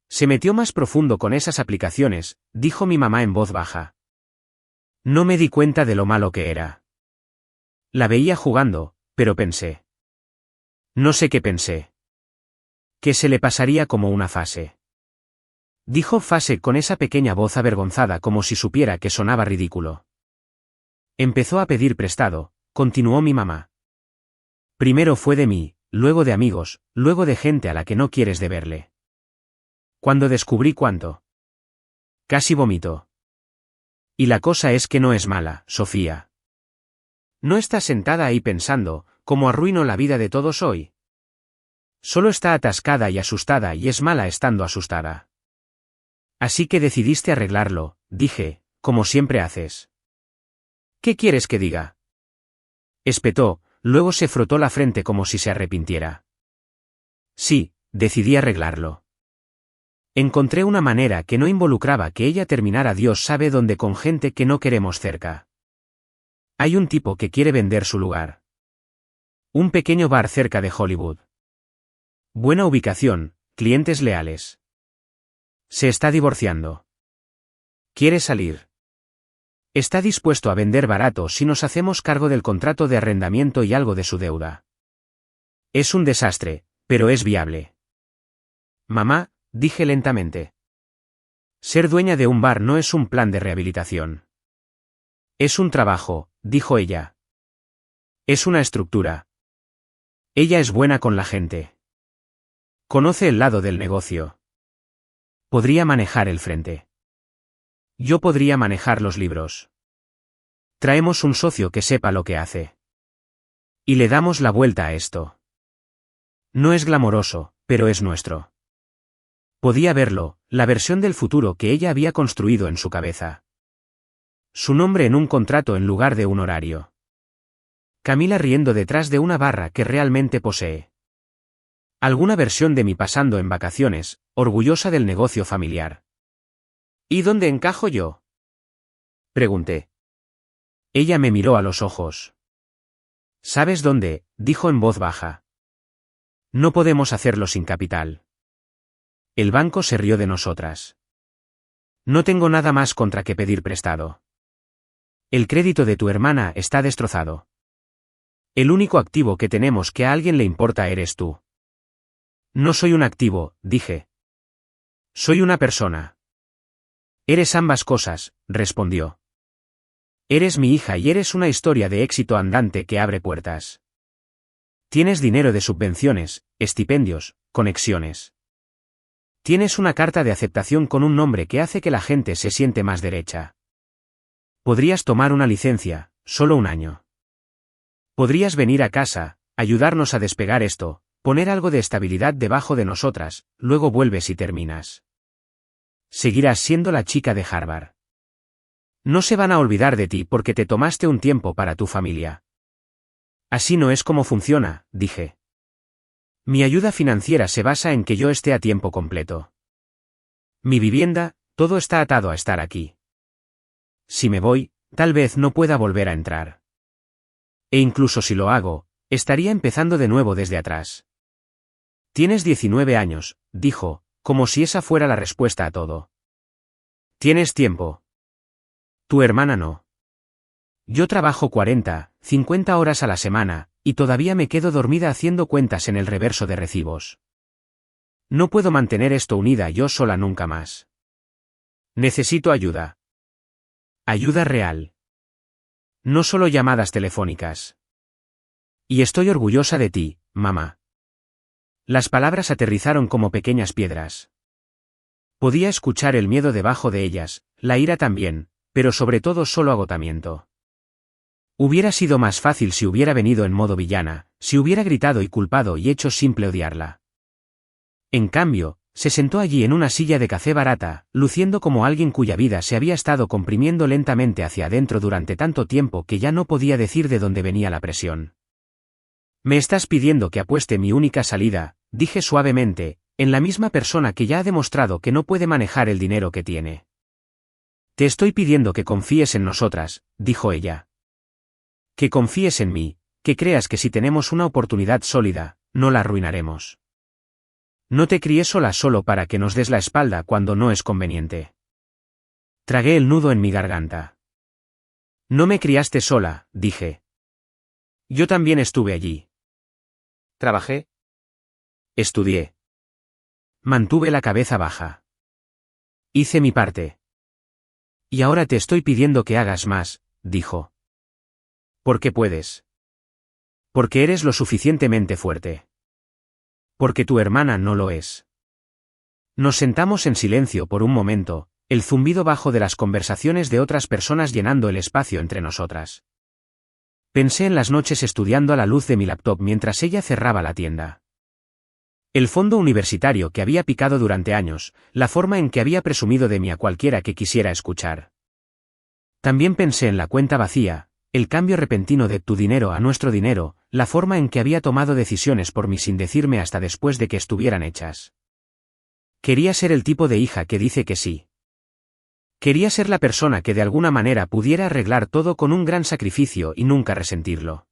Se metió más profundo con esas aplicaciones, dijo mi mamá en voz baja. No me di cuenta de lo malo que era. La veía jugando, pero pensé. No sé qué pensé. Que se le pasaría como una fase. Dijo fase con esa pequeña voz avergonzada como si supiera que sonaba ridículo. Empezó a pedir prestado, continuó mi mamá. Primero fue de mí, luego de amigos, luego de gente a la que no quieres deberle. Cuando descubrí cuánto. Casi vomitó. Y la cosa es que no es mala, Sofía. No está sentada ahí pensando, ¿cómo arruino la vida de todos hoy? Solo está atascada y asustada y es mala estando asustada. Así que decidiste arreglarlo, dije, como siempre haces. ¿Qué quieres que diga? Espetó, luego se frotó la frente como si se arrepintiera. Sí, decidí arreglarlo. Encontré una manera que no involucraba que ella terminara Dios sabe dónde con gente que no queremos cerca. Hay un tipo que quiere vender su lugar. Un pequeño bar cerca de Hollywood. Buena ubicación, clientes leales. Se está divorciando. Quiere salir. Está dispuesto a vender barato si nos hacemos cargo del contrato de arrendamiento y algo de su deuda. Es un desastre, pero es viable. Mamá, dije lentamente. Ser dueña de un bar no es un plan de rehabilitación. Es un trabajo, dijo ella. Es una estructura. Ella es buena con la gente. Conoce el lado del negocio. Podría manejar el frente. Yo podría manejar los libros. Traemos un socio que sepa lo que hace. Y le damos la vuelta a esto. No es glamoroso, pero es nuestro. Podía verlo, la versión del futuro que ella había construido en su cabeza. Su nombre en un contrato en lugar de un horario. Camila riendo detrás de una barra que realmente posee. Alguna versión de mí pasando en vacaciones, orgullosa del negocio familiar. ¿Y dónde encajo yo?, pregunté. Ella me miró a los ojos. ¿Sabes dónde?, dijo en voz baja. No podemos hacerlo sin capital. El banco se rió de nosotras. No tengo nada más contra que pedir prestado. El crédito de tu hermana está destrozado. El único activo que tenemos que a alguien le importa eres tú. No soy un activo, dije. Soy una persona. Eres ambas cosas, respondió. Eres mi hija y eres una historia de éxito andante que abre puertas. Tienes dinero de subvenciones, estipendios, conexiones. Tienes una carta de aceptación con un nombre que hace que la gente se siente más derecha. Podrías tomar una licencia, solo un año. Podrías venir a casa, ayudarnos a despegar esto, poner algo de estabilidad debajo de nosotras, luego vuelves y terminas. Seguirás siendo la chica de Harvard. No se van a olvidar de ti porque te tomaste un tiempo para tu familia. Así no es como funciona, dije. Mi ayuda financiera se basa en que yo esté a tiempo completo. Mi vivienda, todo está atado a estar aquí. Si me voy, tal vez no pueda volver a entrar. E incluso si lo hago, estaría empezando de nuevo desde atrás. Tienes 19 años, dijo, como si esa fuera la respuesta a todo. Tienes tiempo. Tu hermana no. Yo trabajo 40, 50 horas a la semana, y todavía me quedo dormida haciendo cuentas en el reverso de recibos. No puedo mantener esto unida yo sola nunca más. Necesito ayuda. Ayuda real. No solo llamadas telefónicas. Y estoy orgullosa de ti, mamá. Las palabras aterrizaron como pequeñas piedras. Podía escuchar el miedo debajo de ellas, la ira también, pero sobre todo solo agotamiento. Hubiera sido más fácil si hubiera venido en modo villana, si hubiera gritado y culpado y hecho simple odiarla. En cambio, se sentó allí en una silla de café barata, luciendo como alguien cuya vida se había estado comprimiendo lentamente hacia adentro durante tanto tiempo que ya no podía decir de dónde venía la presión. Me estás pidiendo que apueste mi única salida, dije suavemente, en la misma persona que ya ha demostrado que no puede manejar el dinero que tiene. Te estoy pidiendo que confíes en nosotras, dijo ella. Que confíes en mí, que creas que si tenemos una oportunidad sólida, no la arruinaremos. No te crié sola solo para que nos des la espalda cuando no es conveniente. Tragué el nudo en mi garganta. No me criaste sola, dije. Yo también estuve allí. Trabajé. Estudié. Mantuve la cabeza baja. Hice mi parte. Y ahora te estoy pidiendo que hagas más, dijo. ¿Por qué puedes? Porque eres lo suficientemente fuerte. Porque tu hermana no lo es. Nos sentamos en silencio por un momento, el zumbido bajo de las conversaciones de otras personas llenando el espacio entre nosotras. Pensé en las noches estudiando a la luz de mi laptop mientras ella cerraba la tienda. El fondo universitario que había picado durante años, la forma en que había presumido de mí a cualquiera que quisiera escuchar. También pensé en la cuenta vacía, el cambio repentino de tu dinero a nuestro dinero, la forma en que había tomado decisiones por mí sin decirme hasta después de que estuvieran hechas. Quería ser el tipo de hija que dice que sí. Quería ser la persona que de alguna manera pudiera arreglar todo con un gran sacrificio y nunca resentirlo.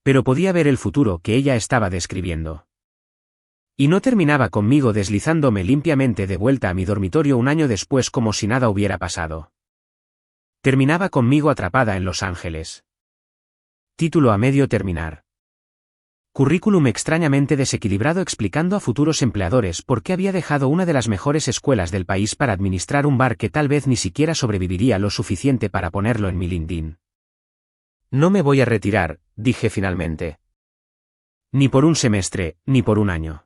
Pero podía ver el futuro que ella estaba describiendo. Y no terminaba conmigo deslizándome limpiamente de vuelta a mi dormitorio un año después como si nada hubiera pasado. Terminaba conmigo atrapada en Los Ángeles. Título a medio terminar. Currículum extrañamente desequilibrado explicando a futuros empleadores por qué había dejado una de las mejores escuelas del país para administrar un bar que tal vez ni siquiera sobreviviría lo suficiente para ponerlo en mi LinkedIn. No me voy a retirar, dije finalmente. Ni por un semestre, ni por un año.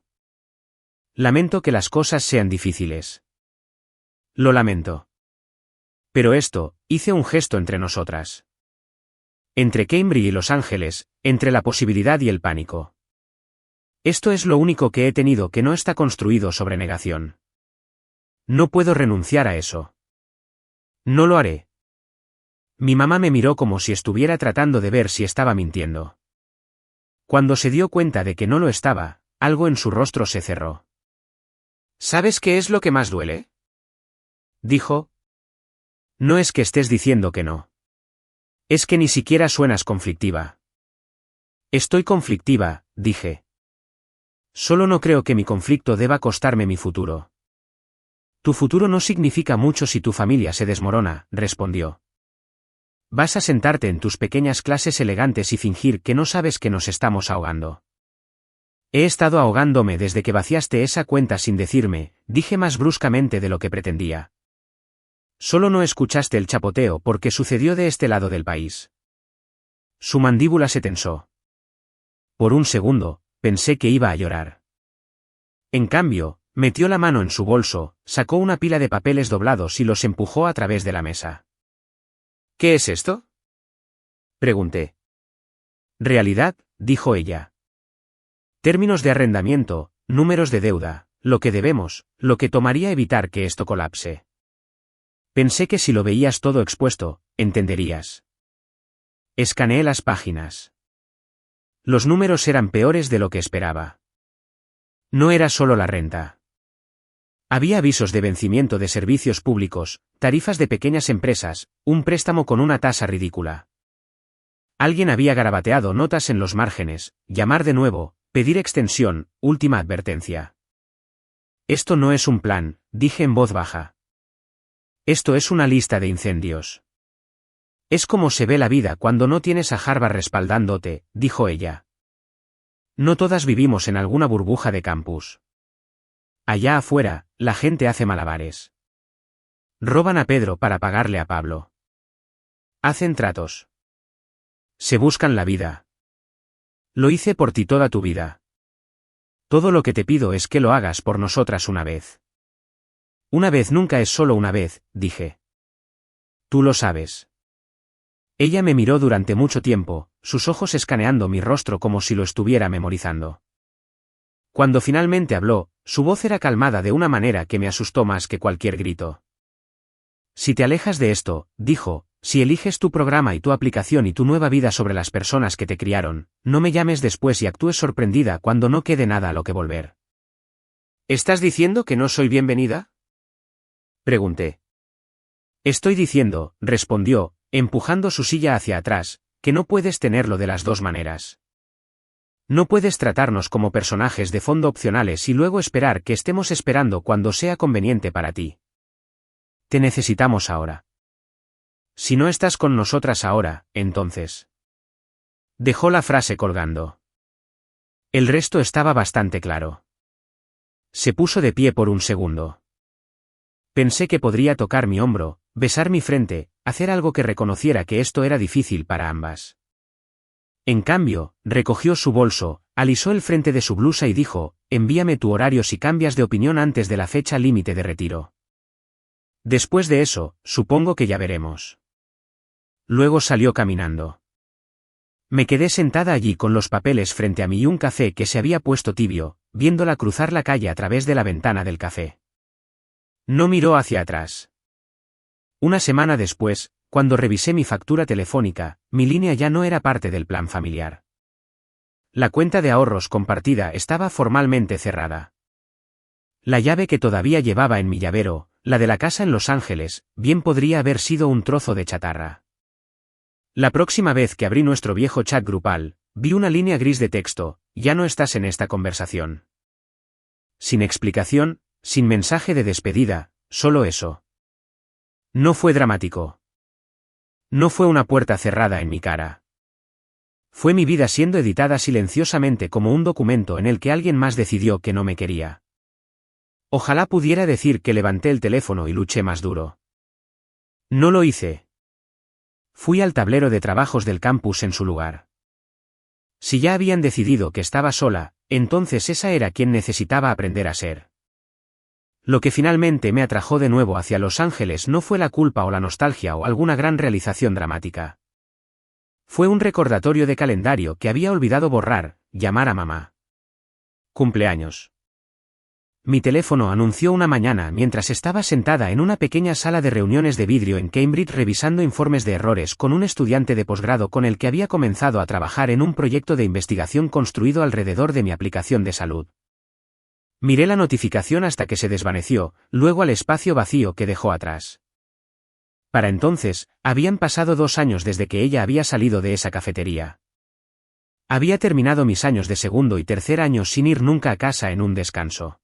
Lamento que las cosas sean difíciles. Lo lamento. Pero hice un gesto entre nosotras. Entre Cambridge y Los Ángeles, entre la posibilidad y el pánico. Esto es lo único que he tenido que no está construido sobre negación. No puedo renunciar a eso. No lo haré. Mi mamá me miró como si estuviera tratando de ver si estaba mintiendo. Cuando se dio cuenta de que no lo estaba, algo en su rostro se cerró. ¿Sabes qué es lo que más duele?, dijo. No es que estés diciendo que no. Es que ni siquiera suenas conflictiva. Estoy conflictiva, dije. Solo no creo que mi conflicto deba costarme mi futuro. Tu futuro no significa mucho si tu familia se desmorona, respondió. Vas a sentarte en tus pequeñas clases elegantes y fingir que no sabes que nos estamos ahogando. He estado ahogándome desde que vaciaste esa cuenta sin decirme, dije más bruscamente de lo que pretendía. Solo no escuchaste el chapoteo porque sucedió de este lado del país. Su mandíbula se tensó. Por un segundo, pensé que iba a llorar. En cambio, metió la mano en su bolso, sacó una pila de papeles doblados y los empujó a través de la mesa. ¿Qué es esto?, pregunté. Realidad, dijo ella. Términos de arrendamiento, números de deuda, lo que debemos, lo que tomaría evitar que esto colapse. Pensé que si lo veías todo expuesto, entenderías. Escaneé las páginas. Los números eran peores de lo que esperaba. No era solo la renta. Había avisos de vencimiento de servicios públicos, tarifas de pequeñas empresas, un préstamo con una tasa ridícula. Alguien había garabateado notas en los márgenes, llamar de nuevo, pedir extensión, última advertencia. Esto no es un plan, dije en voz baja. Esto es una lista de incendios. Es como se ve la vida cuando no tienes a Harvard respaldándote, dijo ella. No todas vivimos en alguna burbuja de campus. Allá afuera, la gente hace malabares. Roban a Pedro para pagarle a Pablo. Hacen tratos. Se buscan la vida. Lo hice por ti toda tu vida. Todo lo que te pido es que lo hagas por nosotras una vez. Una vez nunca es solo una vez, dije. Tú lo sabes. Ella me miró durante mucho tiempo, sus ojos escaneando mi rostro como si lo estuviera memorizando. Cuando finalmente habló, su voz era calmada de una manera que me asustó más que cualquier grito. Si te alejas de esto, dijo, si eliges tu programa y tu aplicación y tu nueva vida sobre las personas que te criaron, no me llames después y actúes sorprendida cuando no quede nada a lo que volver. ¿Estás diciendo que no soy bienvenida?, pregunté. Estoy diciendo, respondió, empujando su silla hacia atrás, que no puedes tenerlo de las dos maneras. No puedes tratarnos como personajes de fondo opcionales y luego esperar que estemos esperando cuando sea conveniente para ti. Te necesitamos ahora. Si no estás con nosotras ahora, entonces. Dejó la frase colgando. El resto estaba bastante claro. Se puso de pie por un segundo. Pensé que podría tocar mi hombro, besar mi frente, hacer algo que reconociera que esto era difícil para ambas. En cambio, recogió su bolso, alisó el frente de su blusa y dijo, envíame tu horario si cambias de opinión antes de la fecha límite de retiro. Después de eso, supongo que ya veremos. Luego salió caminando. Me quedé sentada allí con los papeles frente a mí y un café que se había puesto tibio, viéndola cruzar la calle a través de la ventana del café. No miró hacia atrás. Una semana después, cuando revisé mi factura telefónica, mi línea ya no era parte del plan familiar. La cuenta de ahorros compartida estaba formalmente cerrada. La llave que todavía llevaba en mi llavero, la de la casa en Los Ángeles, bien podría haber sido un trozo de chatarra. La próxima vez que abrí nuestro viejo chat grupal, vi una línea gris de texto, ya no estás en esta conversación. Sin explicación, sin mensaje de despedida, solo eso. No fue dramático. No fue una puerta cerrada en mi cara. Fue mi vida siendo editada silenciosamente como un documento en el que alguien más decidió que no me quería. Ojalá pudiera decir que levanté el teléfono y luché más duro. No lo hice. Fui al tablero de trabajos del campus en su lugar. Si ya habían decidido que estaba sola, entonces esa era quien necesitaba aprender a ser. Lo que finalmente me atrajo de nuevo hacia Los Ángeles no fue la culpa o la nostalgia o alguna gran realización dramática. Fue un recordatorio de calendario que había olvidado borrar, llamar a mamá. Cumpleaños. Mi teléfono anunció una mañana mientras estaba sentada en una pequeña sala de reuniones de vidrio en Cambridge revisando informes de errores con un estudiante de posgrado con el que había comenzado a trabajar en un proyecto de investigación construido alrededor de mi aplicación de salud. Miré la notificación hasta que se desvaneció, luego al espacio vacío que dejó atrás. Para entonces, habían pasado 2 años desde que ella había salido de esa cafetería. Había terminado mis años de segundo y tercer año sin ir nunca a casa en un descanso.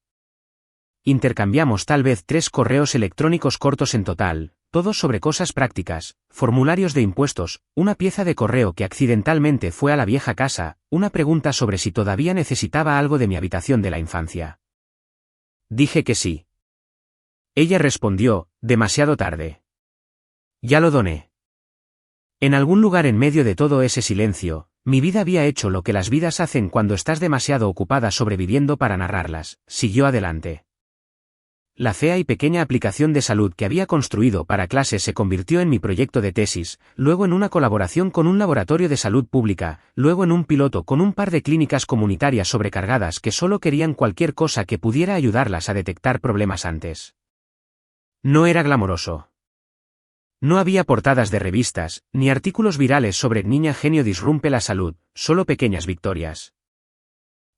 Intercambiamos tal vez 3 correos electrónicos cortos en total, todos sobre cosas prácticas, formularios de impuestos, una pieza de correo que accidentalmente fue a la vieja casa, una pregunta sobre si todavía necesitaba algo de mi habitación de la infancia. Dije que sí. Ella respondió, demasiado tarde. Ya lo doné. En algún lugar en medio de todo ese silencio, mi vida había hecho lo que las vidas hacen cuando estás demasiado ocupada sobreviviendo para narrarlas, siguió adelante. La fea y pequeña aplicación de salud que había construido para clases se convirtió en mi proyecto de tesis, luego en una colaboración con un laboratorio de salud pública, luego en un piloto con un par de clínicas comunitarias sobrecargadas que solo querían cualquier cosa que pudiera ayudarlas a detectar problemas antes. No era glamoroso. No había portadas de revistas, ni artículos virales sobre niña genio disrumpe la salud, solo pequeñas victorias.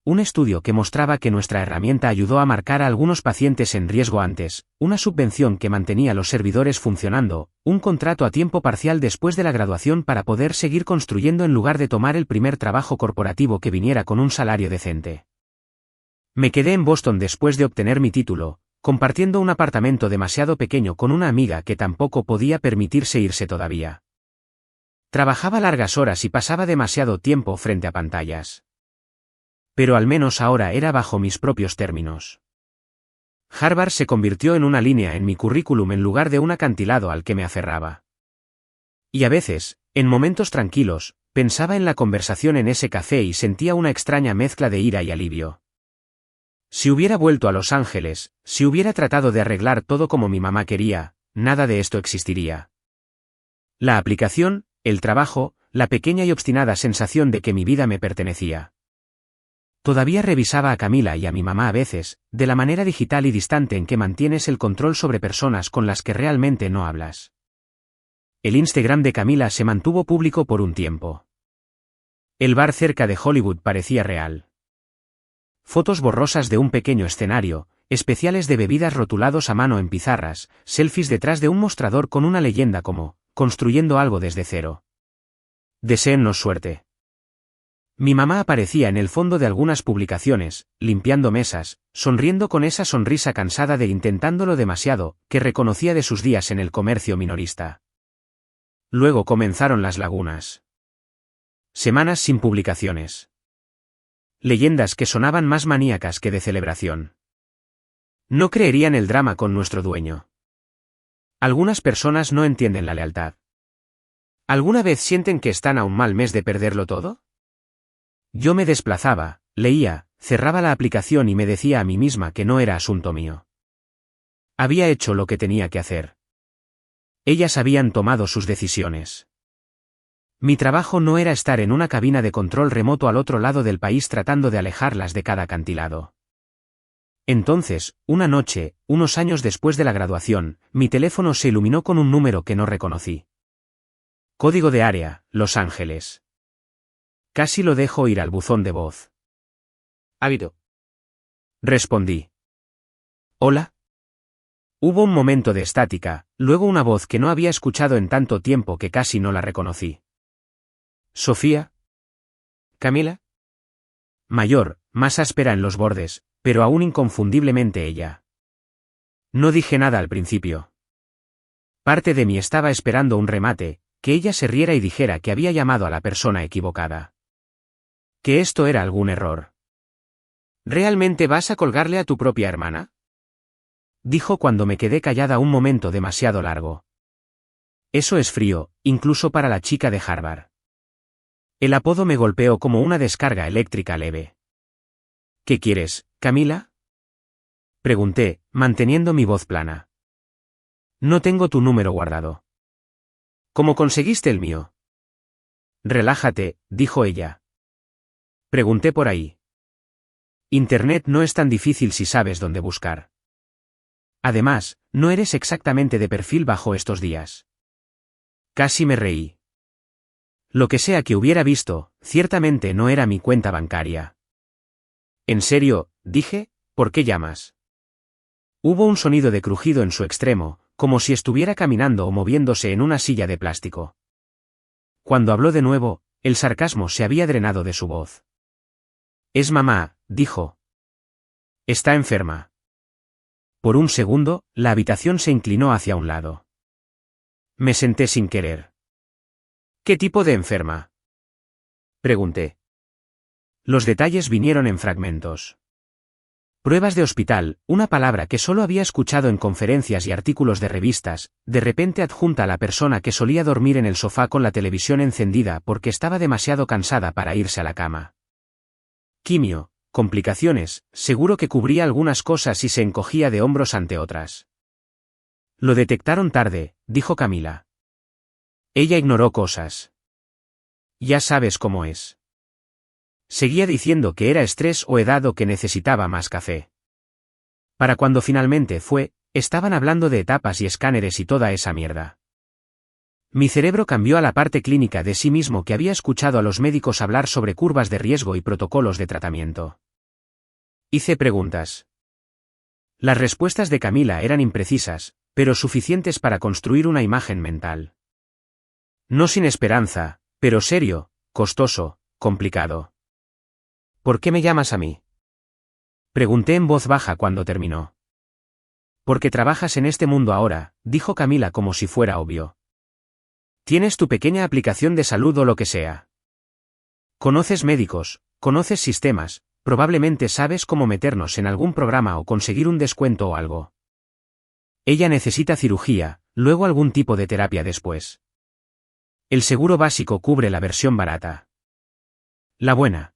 Un estudio que mostraba que nuestra herramienta ayudó a marcar a algunos pacientes en riesgo antes, una subvención que mantenía los servidores funcionando, un contrato a tiempo parcial después de la graduación para poder seguir construyendo en lugar de tomar el primer trabajo corporativo que viniera con un salario decente. Me quedé en Boston después de obtener mi título, compartiendo un apartamento demasiado pequeño con una amiga que tampoco podía permitirse irse todavía. Trabajaba largas horas y pasaba demasiado tiempo frente a pantallas. Pero al menos ahora era bajo mis propios términos. Harvard se convirtió en una línea en mi currículum en lugar de un acantilado al que me aferraba. Y a veces, en momentos tranquilos, pensaba en la conversación en ese café y sentía una extraña mezcla de ira y alivio. Si hubiera vuelto a Los Ángeles, si hubiera tratado de arreglar todo como mi mamá quería, nada de esto existiría. La aplicación, el trabajo, la pequeña y obstinada sensación de que mi vida me pertenecía. Todavía revisaba a Camila y a mi mamá a veces, de la manera digital y distante en que mantienes el control sobre personas con las que realmente no hablas. El Instagram de Camila se mantuvo público por un tiempo. El bar cerca de Hollywood parecía real. Fotos borrosas de un pequeño escenario, especiales de bebidas rotulados a mano en pizarras, selfies detrás de un mostrador con una leyenda como, construyendo algo desde cero. Deséennos suerte. Mi mamá aparecía en el fondo de algunas publicaciones, limpiando mesas, sonriendo con esa sonrisa cansada de intentándolo demasiado, que reconocía de sus días en el comercio minorista. Luego comenzaron las lagunas. Semanas sin publicaciones. Leyendas que sonaban más maníacas que de celebración. No creerían el drama con nuestro dueño. Algunas personas no entienden la lealtad. ¿Alguna vez sienten que están a un mal mes de perderlo todo? Yo me desplazaba, leía, cerraba la aplicación y me decía a mí misma que no era asunto mío. Había hecho lo que tenía que hacer. Ellas habían tomado sus decisiones. Mi trabajo no era estar en una cabina de control remoto al otro lado del país tratando de alejarlas de cada acantilado. Entonces, una noche, unos años después de la graduación, mi teléfono se iluminó con un número que no reconocí. Código de área, Los Ángeles. Casi lo dejo ir al buzón de voz. «Ávido», respondí. «¿Hola?» Hubo un momento de estática, luego una voz que no había escuchado en tanto tiempo que casi no la reconocí. «¿Sofía?» «¿Camila?» Mayor, más áspera en los bordes, pero aún inconfundiblemente ella. No dije nada al principio. Parte de mí estaba esperando un remate, que ella se riera y dijera que había llamado a la persona equivocada. Que esto era algún error. ¿Realmente vas a colgarle a tu propia hermana?, dijo cuando me quedé callada un momento demasiado largo. Eso es frío, incluso para la chica de Harvard. El apodo me golpeó como una descarga eléctrica leve. ¿Qué quieres, Camila?, pregunté, manteniendo mi voz plana. No tengo tu número guardado. ¿Cómo conseguiste el mío? Relájate, dijo ella. Pregunté por ahí. Internet no es tan difícil si sabes dónde buscar. Además, no eres exactamente de perfil bajo estos días. Casi me reí. Lo que sea que hubiera visto, ciertamente no era mi cuenta bancaria. En serio, dije, ¿por qué llamas? Hubo un sonido de crujido en su extremo, como si estuviera caminando o moviéndose en una silla de plástico. Cuando habló de nuevo, el sarcasmo se había drenado de su voz. «Es mamá», dijo. «Está enferma». Por un segundo, la habitación se inclinó hacia un lado. Me senté sin querer. «¿Qué tipo de enferma?», pregunté. Los detalles vinieron en fragmentos. Pruebas de hospital, una palabra que solo había escuchado en conferencias y artículos de revistas, de repente adjunta a la persona que solía dormir en el sofá con la televisión encendida porque estaba demasiado cansada para irse a la cama. Quimio, complicaciones, seguro que cubría algunas cosas y se encogía de hombros ante otras. Lo detectaron tarde, dijo Camila. Ella ignoró cosas. Ya sabes cómo es. Seguía diciendo que era estrés o edad o que necesitaba más café. Para cuando finalmente fue, estaban hablando de etapas y escáneres y toda esa mierda. Mi cerebro cambió a la parte clínica de sí mismo que había escuchado a los médicos hablar sobre curvas de riesgo y protocolos de tratamiento. Hice preguntas. Las respuestas de Camila eran imprecisas, pero suficientes para construir una imagen mental. No sin esperanza, pero serio, costoso, complicado. ¿Por qué me llamas a mí?, pregunté en voz baja cuando terminó. Porque trabajas en este mundo ahora, dijo Camila como si fuera obvio. Tienes tu pequeña aplicación de salud o lo que sea. Conoces médicos, conoces sistemas, probablemente sabes cómo meternos en algún programa o conseguir un descuento o algo. Ella necesita cirugía, luego algún tipo de terapia después. El seguro básico cubre la versión barata. La buena.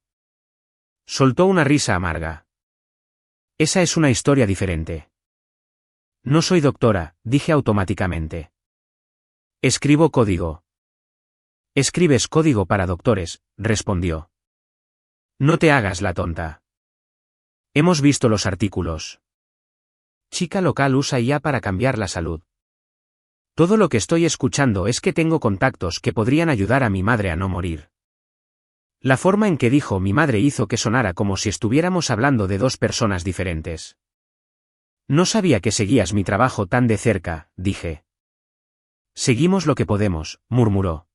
Soltó una risa amarga. Esa es una historia diferente. No soy doctora, dije automáticamente. Escribo código. Escribes código para doctores, respondió. No te hagas la tonta. Hemos visto los artículos. Chica local usa IA para cambiar la salud. Todo lo que estoy escuchando es que tengo contactos que podrían ayudar a mi madre a no morir. La forma en que dijo mi madre hizo que sonara como si estuviéramos hablando de dos personas diferentes. No sabía que seguías mi trabajo tan de cerca, dije. Seguimos lo que podemos, murmuró.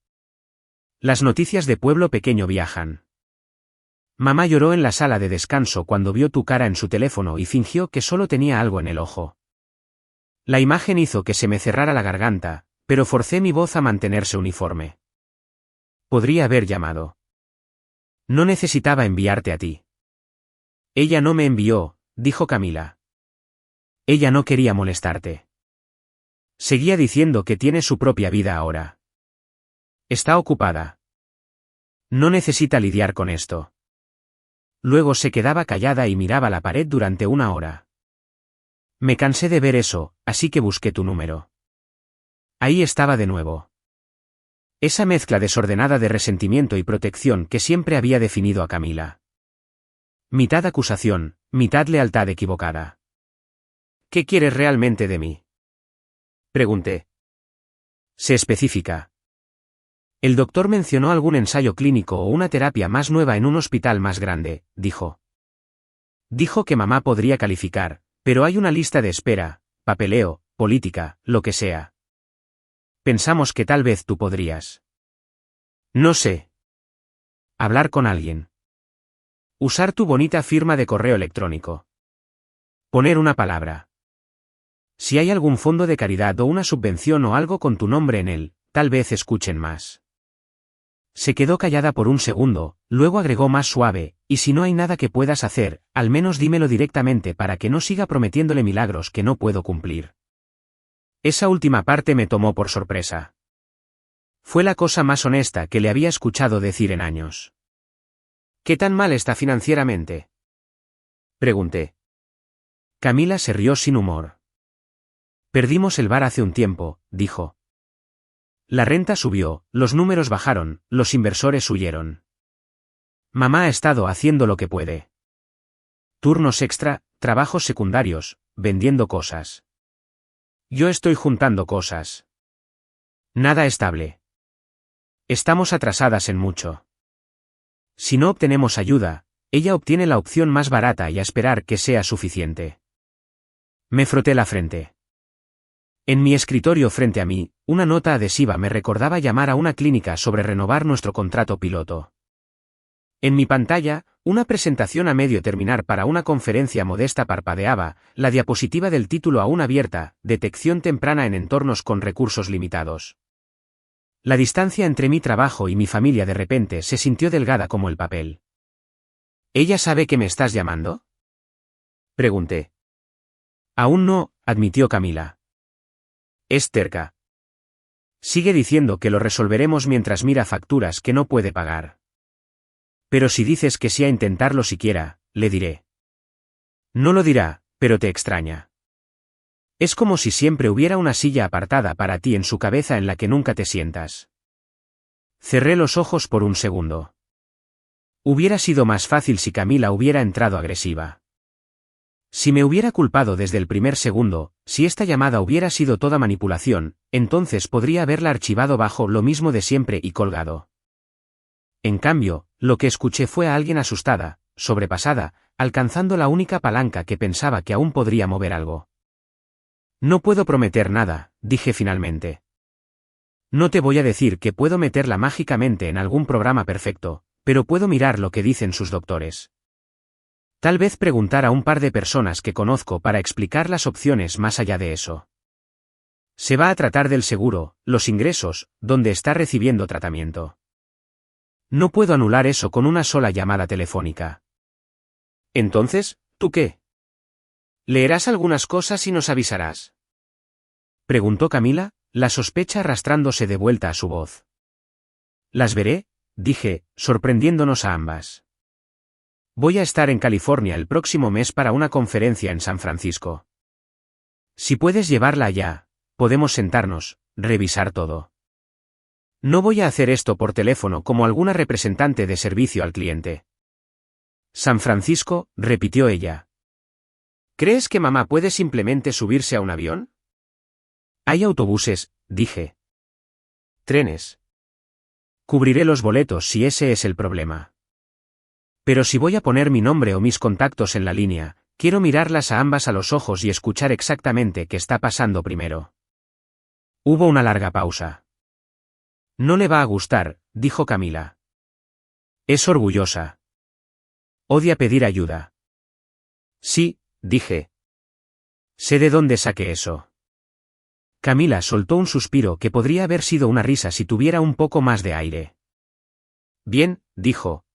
Las noticias de pueblo pequeño viajan. Mamá lloró en la sala de descanso cuando vio tu cara en su teléfono y fingió que solo tenía algo en el ojo. La imagen hizo que se me cerrara la garganta, pero forcé mi voz a mantenerse uniforme. Podría haber llamado. No necesitaba enviarte a ti. Ella no me envió, dijo Camila. Ella no quería molestarte. Seguía diciendo que tiene su propia vida ahora. Está ocupada. No necesita lidiar con esto. Luego se quedaba callada y miraba la pared durante una hora. Me cansé de ver eso, así que busqué tu número. Ahí estaba de nuevo. Esa mezcla desordenada de resentimiento y protección que siempre había definido a Camila. Mitad acusación, mitad lealtad equivocada. ¿Qué quieres realmente de mí?, pregunté. Sé específica. El doctor mencionó algún ensayo clínico o una terapia más nueva en un hospital más grande, dijo. Dijo que mamá podría calificar, pero hay una lista de espera, papeleo, política, lo que sea. Pensamos que tal vez tú podrías. No sé. Hablar con alguien. Usar tu bonita firma de correo electrónico. Poner una palabra. Si hay algún fondo de caridad o una subvención o algo con tu nombre en él, tal vez escuchen más. Se quedó callada por un segundo, luego agregó más suave, y si no hay nada que puedas hacer, al menos dímelo directamente para que no siga prometiéndole milagros que no puedo cumplir. Esa última parte me tomó por sorpresa. Fue la cosa más honesta que le había escuchado decir en años. ¿Qué tan mal está financieramente?, pregunté. Camila se rió sin humor. Perdimos el bar hace un tiempo, dijo. La renta subió, los números bajaron, los inversores huyeron. Mamá ha estado haciendo lo que puede. Turnos extra, trabajos secundarios, vendiendo cosas. Yo estoy juntando cosas. Nada estable. Estamos atrasadas en mucho. Si no obtenemos ayuda, ella obtiene la opción más barata y a esperar que sea suficiente. Me froté la frente. En mi escritorio frente a mí, una nota adhesiva me recordaba llamar a una clínica sobre renovar nuestro contrato piloto. En mi pantalla, una presentación a medio terminar para una conferencia modesta parpadeaba, la diapositiva del título aún abierta, Detección temprana en entornos con recursos limitados. La distancia entre mi trabajo y mi familia de repente se sintió delgada como el papel. ¿Ella sabe que me estás llamando?, pregunté. Aún no, admitió Camila. Es terca. Sigue diciendo que lo resolveremos mientras mira facturas que no puede pagar. Pero si dices que sí a intentarlo siquiera, le diré. No lo dirá, pero te extraña. Es como si siempre hubiera una silla apartada para ti en su cabeza en la que nunca te sientas. Cerré los ojos por un segundo. Hubiera sido más fácil si Camila hubiera entrado agresiva. Si me hubiera culpado desde el primer segundo, si esta llamada hubiera sido toda manipulación, entonces podría haberla archivado bajo lo mismo de siempre y colgado. En cambio, lo que escuché fue a alguien asustada, sobrepasada, alcanzando la única palanca que pensaba que aún podría mover algo. No puedo prometer nada, dije finalmente. No te voy a decir que puedo meterla mágicamente en algún programa perfecto, pero puedo mirar lo que dicen sus doctores. Tal vez preguntar a un par de personas que conozco para explicar las opciones más allá de eso. Se va a tratar del seguro, los ingresos, donde está recibiendo tratamiento. No puedo anular eso con una sola llamada telefónica. Entonces, ¿tú qué? ¿Leerás algunas cosas y nos avisarás?, preguntó Camila, la sospecha arrastrándose de vuelta a su voz. Las veré, dije, sorprendiéndonos a ambas. Voy a estar en California el próximo mes para una conferencia en San Francisco. Si puedes llevarla allá, podemos sentarnos, revisar todo. No voy a hacer esto por teléfono como alguna representante de servicio al cliente. San Francisco, repitió ella. ¿Crees que mamá puede simplemente subirse a un avión? Hay autobuses, dije. Trenes. Cubriré los boletos si ese es el problema. Pero si voy a poner mi nombre o mis contactos en la línea, quiero mirarlas a ambas a los ojos y escuchar exactamente qué está pasando primero. Hubo una larga pausa. No le va a gustar, dijo Camila. Es orgullosa. Odia pedir ayuda. Sí, dije. Sé de dónde saqué eso. Camila soltó un suspiro que podría haber sido una risa si tuviera un poco más de aire. Bien, dijo.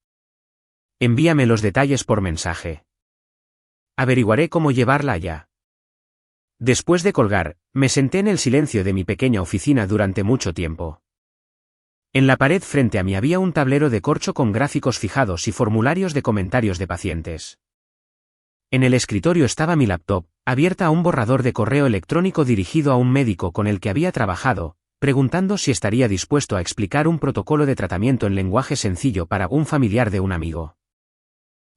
Envíame los detalles por mensaje. Averiguaré cómo llevarla allá. Después de colgar, me senté en el silencio de mi pequeña oficina durante mucho tiempo. En la pared frente a mí había un tablero de corcho con gráficos fijados y formularios de comentarios de pacientes. En el escritorio estaba mi laptop, abierta a un borrador de correo electrónico dirigido a un médico con el que había trabajado, preguntando si estaría dispuesto a explicar un protocolo de tratamiento en lenguaje sencillo para un familiar de un amigo.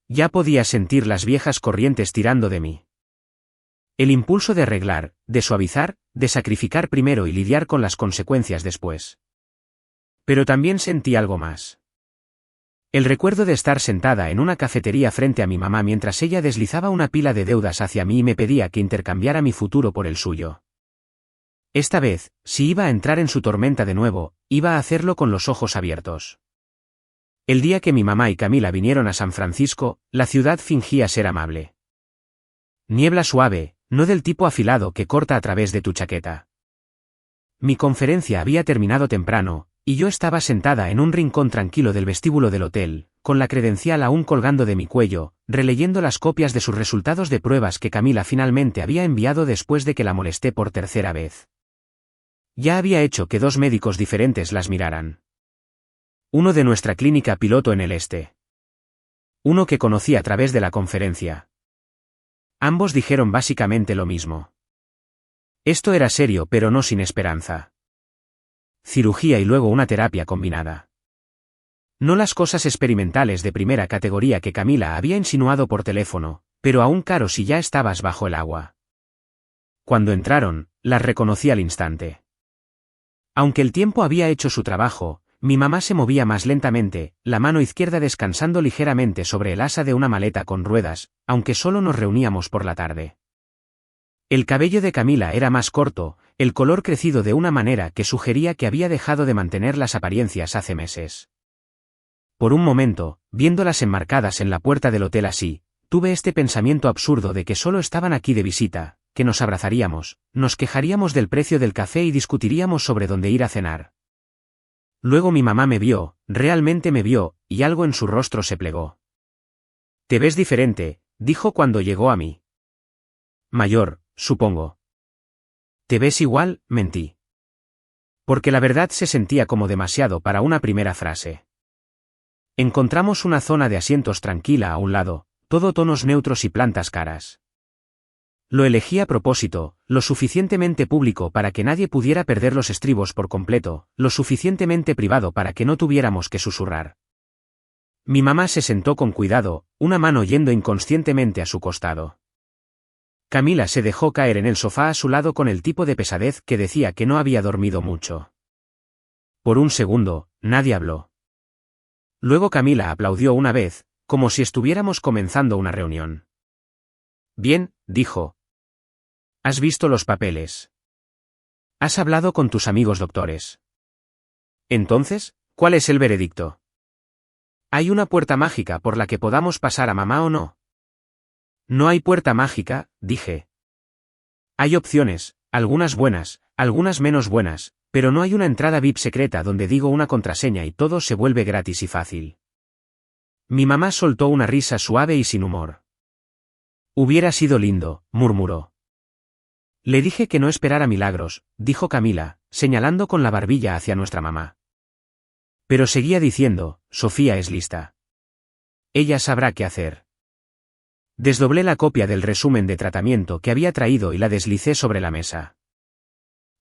Ya podía sentir las viejas corrientes tirando de mí. El impulso de arreglar, de suavizar, de sacrificar primero y lidiar con las consecuencias después. Pero también sentí algo más. El recuerdo de estar sentada en una cafetería frente a mi mamá mientras ella deslizaba una pila de deudas hacia mí y me pedía que intercambiara mi futuro por el suyo. Esta vez, si iba a entrar en su tormenta de nuevo, iba a hacerlo con los ojos abiertos. El día que mi mamá y Camila vinieron a San Francisco, la ciudad fingía ser amable. Niebla suave, no del tipo afilado que corta a través de tu chaqueta. Mi conferencia había terminado temprano, y yo estaba sentada en un rincón tranquilo del vestíbulo del hotel, con la credencial aún colgando de mi cuello, releyendo las copias de sus resultados de pruebas que Camila finalmente había enviado después de que la molesté por tercera vez. Ya había hecho que 2 médicos diferentes las miraran. Uno de nuestra clínica piloto en el este. Uno que conocí a través de la conferencia. Ambos dijeron básicamente lo mismo. Esto era serio pero no sin esperanza. Cirugía y luego una terapia combinada. No las cosas experimentales de primera categoría que Camila había insinuado por teléfono, pero aún caro si ya estabas bajo el agua. Cuando entraron, las reconocí al instante. Aunque el tiempo había hecho su trabajo, mi mamá se movía más lentamente, la mano izquierda descansando ligeramente sobre el asa de una maleta con ruedas, aunque solo nos reuníamos por la tarde. El cabello de Camila era más corto, el color crecido de una manera que sugería que había dejado de mantener las apariencias hace meses. Por un momento, viéndolas enmarcadas en la puerta del hotel así, tuve este pensamiento absurdo de que solo estaban aquí de visita, que nos abrazaríamos, nos quejaríamos del precio del café y discutiríamos sobre dónde ir a cenar. Luego mi mamá me vio, realmente me vio, y algo en su rostro se plegó. «Te ves diferente», dijo cuando llegó a mí. «Mayor, supongo». «¿Te ves igual?», mentí. Porque la verdad se sentía como demasiado para una primera frase. Encontramos una zona de asientos tranquila a un lado, todo tonos neutros y plantas caras. Lo elegí a propósito, lo suficientemente público para que nadie pudiera perder los estribos por completo, lo suficientemente privado para que no tuviéramos que susurrar. Mi mamá se sentó con cuidado, una mano yendo inconscientemente a su costado. Camila se dejó caer en el sofá a su lado con el tipo de pesadez que decía que no había dormido mucho. Por un segundo, nadie habló. Luego Camila aplaudió una vez, como si estuviéramos comenzando una reunión. «Bien», dijo. «¿Has visto los papeles? ¿Has hablado con tus amigos doctores? Entonces, ¿cuál es el veredicto? ¿Hay una puerta mágica por la que podamos pasar a mamá o no?» «No hay puerta mágica», dije. «Hay opciones, algunas buenas, algunas menos buenas, pero no hay una entrada VIP secreta donde digo una contraseña y todo se vuelve gratis y fácil». Mi mamá soltó una risa suave y sin humor. «Hubiera sido lindo», murmuró. «Le dije que no esperara milagros», dijo Camila, señalando con la barbilla hacia nuestra mamá. Pero seguía diciendo, «Sofía es lista. Ella sabrá qué hacer». Desdoblé la copia del resumen de tratamiento que había traído y la deslicé sobre la mesa.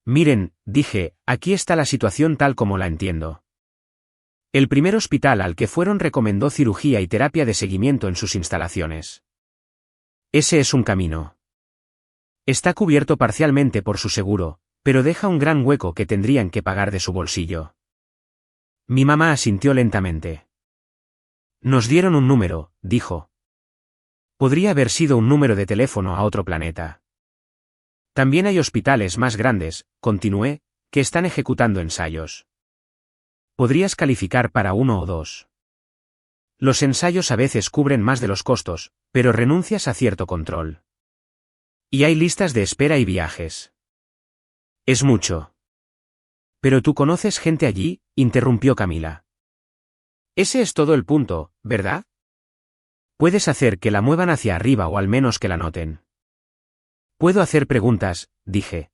«Miren», dije, «aquí está la situación tal como la entiendo. El primer hospital al que fueron recomendó cirugía y terapia de seguimiento en sus instalaciones. Ese es un camino. Está cubierto parcialmente por su seguro, pero deja un gran hueco que tendrían que pagar de su bolsillo». Mi mamá asintió lentamente. «Nos dieron un número», dijo. «Podría haber sido un número de teléfono a otro planeta. También hay hospitales más grandes», continué, «que están ejecutando ensayos. Podrías calificar para uno o dos. Los ensayos a veces cubren más de los costos, pero renuncias a cierto control. Y hay listas de espera y viajes. Es mucho». «Pero tú conoces gente allí», interrumpió Camila. «Ese es todo el punto, ¿verdad? Puedes hacer que la muevan hacia arriba o al menos que la noten». «Puedo hacer preguntas», dije.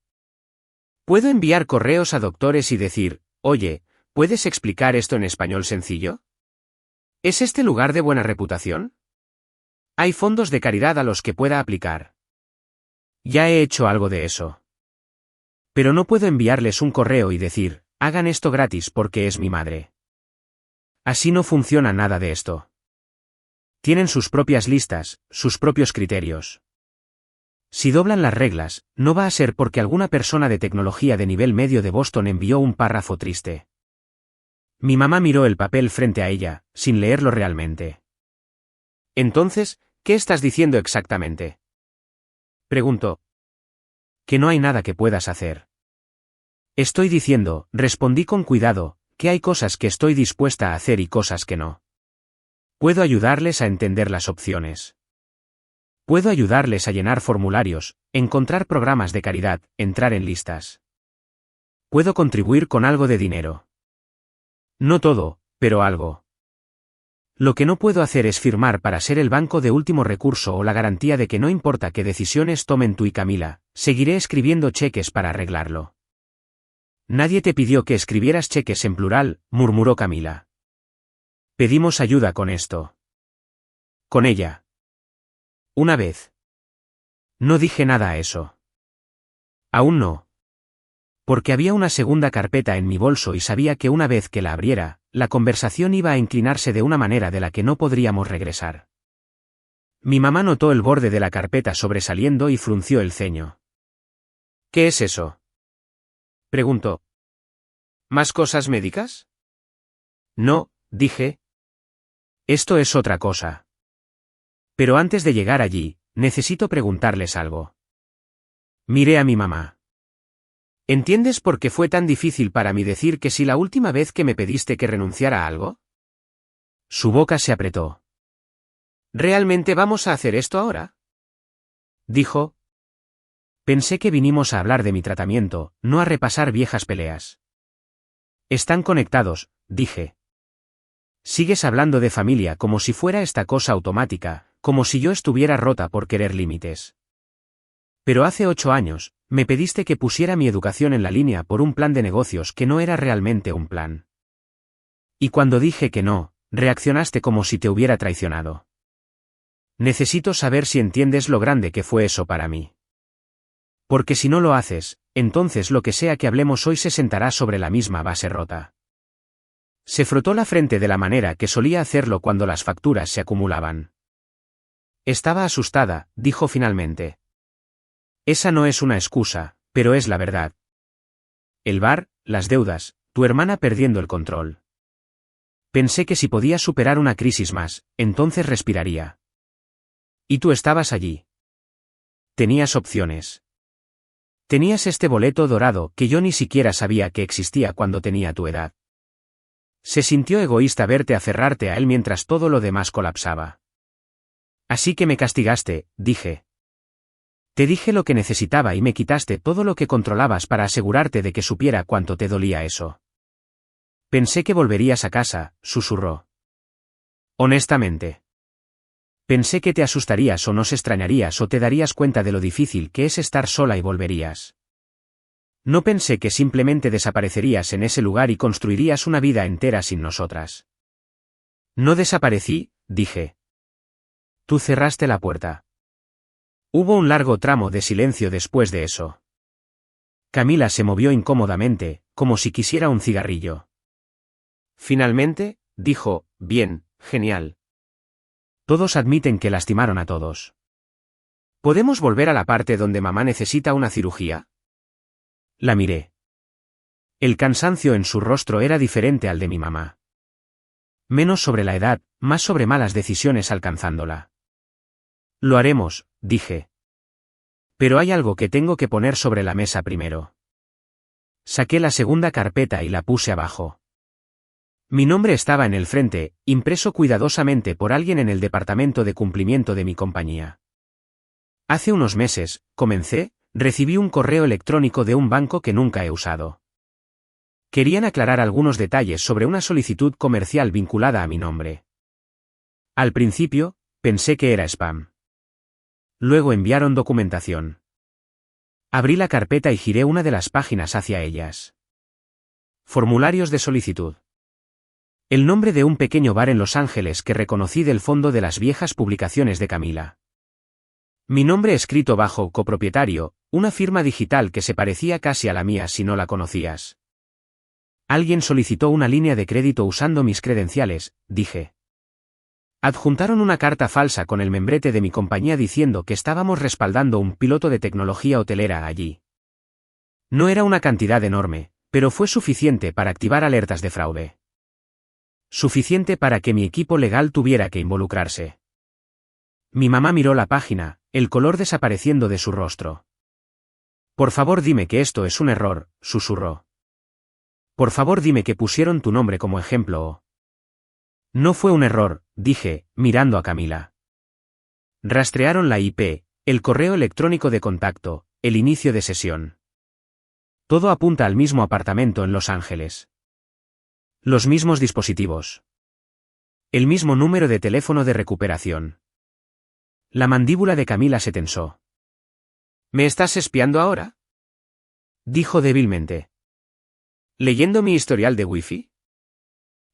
«Puedo enviar correos a doctores y decir, oye, ¿puedes explicar esto en español sencillo? ¿Es este lugar de buena reputación? Hay fondos de caridad a los que pueda aplicar». Ya he hecho algo de eso. Pero no puedo enviarles un correo y decir, hagan esto gratis porque es mi madre. Así no funciona nada de esto. Tienen sus propias listas, sus propios criterios. Si doblan las reglas, no va a ser porque alguna persona de tecnología de nivel medio de Boston envió un párrafo triste. Mi mamá miró el papel frente a ella, sin leerlo realmente. «Entonces, ¿qué estás diciendo exactamente?», preguntó. «Que no hay nada que puedas hacer». «Estoy diciendo», respondí con cuidado, «que hay cosas que estoy dispuesta a hacer y cosas que no. Puedo ayudarles a entender las opciones. Puedo ayudarles a llenar formularios, encontrar programas de caridad, entrar en listas. Puedo contribuir con algo de dinero. No todo, pero algo. Lo que no puedo hacer es firmar para ser el banco de último recurso o la garantía de que no importa qué decisiones tomen tú y Camila, seguiré escribiendo cheques para arreglarlo». «Nadie te pidió que escribieras cheques en plural», murmuró Camila. «Pedimos ayuda con esto. Con ella. Una vez». No dije nada a eso. Aún no. Porque había una segunda carpeta en mi bolso y sabía que una vez que la abriera, la conversación iba a inclinarse de una manera de la que no podríamos regresar. Mi mamá notó el borde de la carpeta sobresaliendo y frunció el ceño. «¿Qué es eso?», preguntó. «¿Más cosas médicas?». «No», dije. «Esto es otra cosa. Pero antes de llegar allí, necesito preguntarles algo». Miré a mi mamá. ¿Entiendes por qué fue tan difícil para mí decir que sí la última vez que me pediste que renunciara a algo? Su boca se apretó. ¿Realmente vamos a hacer esto ahora? Dijo. Pensé que vinimos a hablar de mi tratamiento, no a repasar viejas peleas. Están conectados, dije. Sigues hablando de familia como si fuera esta cosa automática, como si yo estuviera rota por querer límites. Pero hace 8 años, me pediste que pusiera mi educación en la línea por un plan de negocios que no era realmente un plan. Y cuando dije que no, reaccionaste como si te hubiera traicionado. Necesito saber si entiendes lo grande que fue eso para mí. Porque si no lo haces, entonces lo que sea que hablemos hoy se sentará sobre la misma base rota. Se frotó la frente de la manera que solía hacerlo cuando las facturas se acumulaban. Estaba asustada, dijo finalmente. Esa no es una excusa, pero es la verdad. El bar, las deudas, tu hermana perdiendo el control. Pensé que si podía superar una crisis más, entonces respiraría. Y tú estabas allí. Tenías opciones. Tenías este boleto dorado que yo ni siquiera sabía que existía cuando tenía tu edad. Se sintió egoísta verte aferrarte a él mientras todo lo demás colapsaba. Así que me castigaste, dije. Te dije lo que necesitaba y me quitaste todo lo que controlabas para asegurarte de que supiera cuánto te dolía eso. Pensé que volverías a casa, susurró. Honestamente. Pensé que te asustarías o nos extrañarías o te darías cuenta de lo difícil que es estar sola y volverías. No pensé que simplemente desaparecerías en ese lugar y construirías una vida entera sin nosotras. No desaparecí, dije. Tú cerraste la puerta. Hubo un largo tramo de silencio después de eso. Camila se movió incómodamente, como si quisiera un cigarrillo. Finalmente, dijo, bien, genial. Todos admiten que lastimaron a todos. ¿Podemos volver a la parte donde mamá necesita una cirugía? La miré. El cansancio en su rostro era diferente al de mi mamá. Menos sobre la edad, más sobre malas decisiones alcanzándola. Lo haremos, dije. Pero hay algo que tengo que poner sobre la mesa primero. Saqué la segunda carpeta y la puse abajo. Mi nombre estaba en el frente, impreso cuidadosamente por alguien en el departamento de cumplimiento de mi compañía. Hace unos meses, recibí un correo electrónico de un banco que nunca he usado. Querían aclarar algunos detalles sobre una solicitud comercial vinculada a mi nombre. Al principio, pensé que era spam. Luego enviaron documentación. Abrí la carpeta y giré una de las páginas hacia ellas. Formularios de solicitud. El nombre de un pequeño bar en Los Ángeles que reconocí del fondo de las viejas publicaciones de Camila. Mi nombre escrito bajo copropietario, una firma digital que se parecía casi a la mía si no la conocías. Alguien solicitó una línea de crédito usando mis credenciales, dije. Adjuntaron una carta falsa con el membrete de mi compañía diciendo que estábamos respaldando un piloto de tecnología hotelera allí. No era una cantidad enorme, pero fue suficiente para activar alertas de fraude. Suficiente para que mi equipo legal tuviera que involucrarse. Mi mamá miró la página, el color desapareciendo de su rostro. Por favor dime que esto es un error, susurró. Por favor dime que pusieron tu nombre como ejemplo o... No fue un error, dije, mirando a Camila. Rastrearon la IP, el correo electrónico de contacto, el inicio de sesión. Todo apunta al mismo apartamento en Los Ángeles. Los mismos dispositivos. El mismo número de teléfono de recuperación. La mandíbula de Camila se tensó. ¿Me estás espiando ahora?, dijo débilmente. ¿Leyendo mi historial de Wi-Fi?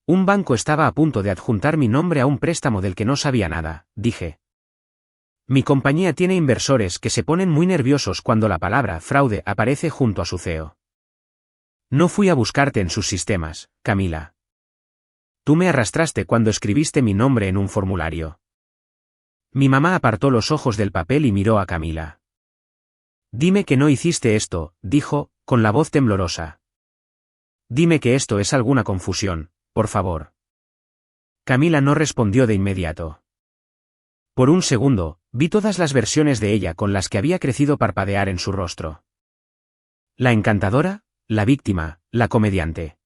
Un banco estaba a punto de adjuntar mi nombre a un préstamo del que no sabía nada, dije. Mi compañía tiene inversores que se ponen muy nerviosos cuando la palabra fraude aparece junto a su CEO. No fui a buscarte en sus sistemas, Camila. Tú me arrastraste cuando escribiste mi nombre en un formulario. Mi mamá apartó los ojos del papel y miró a Camila. Dime que no hiciste esto, dijo, con la voz temblorosa. Dime que esto es alguna confusión, por favor. Camila no respondió de inmediato. Por un segundo, vi todas las versiones de ella con las que había crecido parpadear en su rostro. La encantadora, la víctima, la comediante.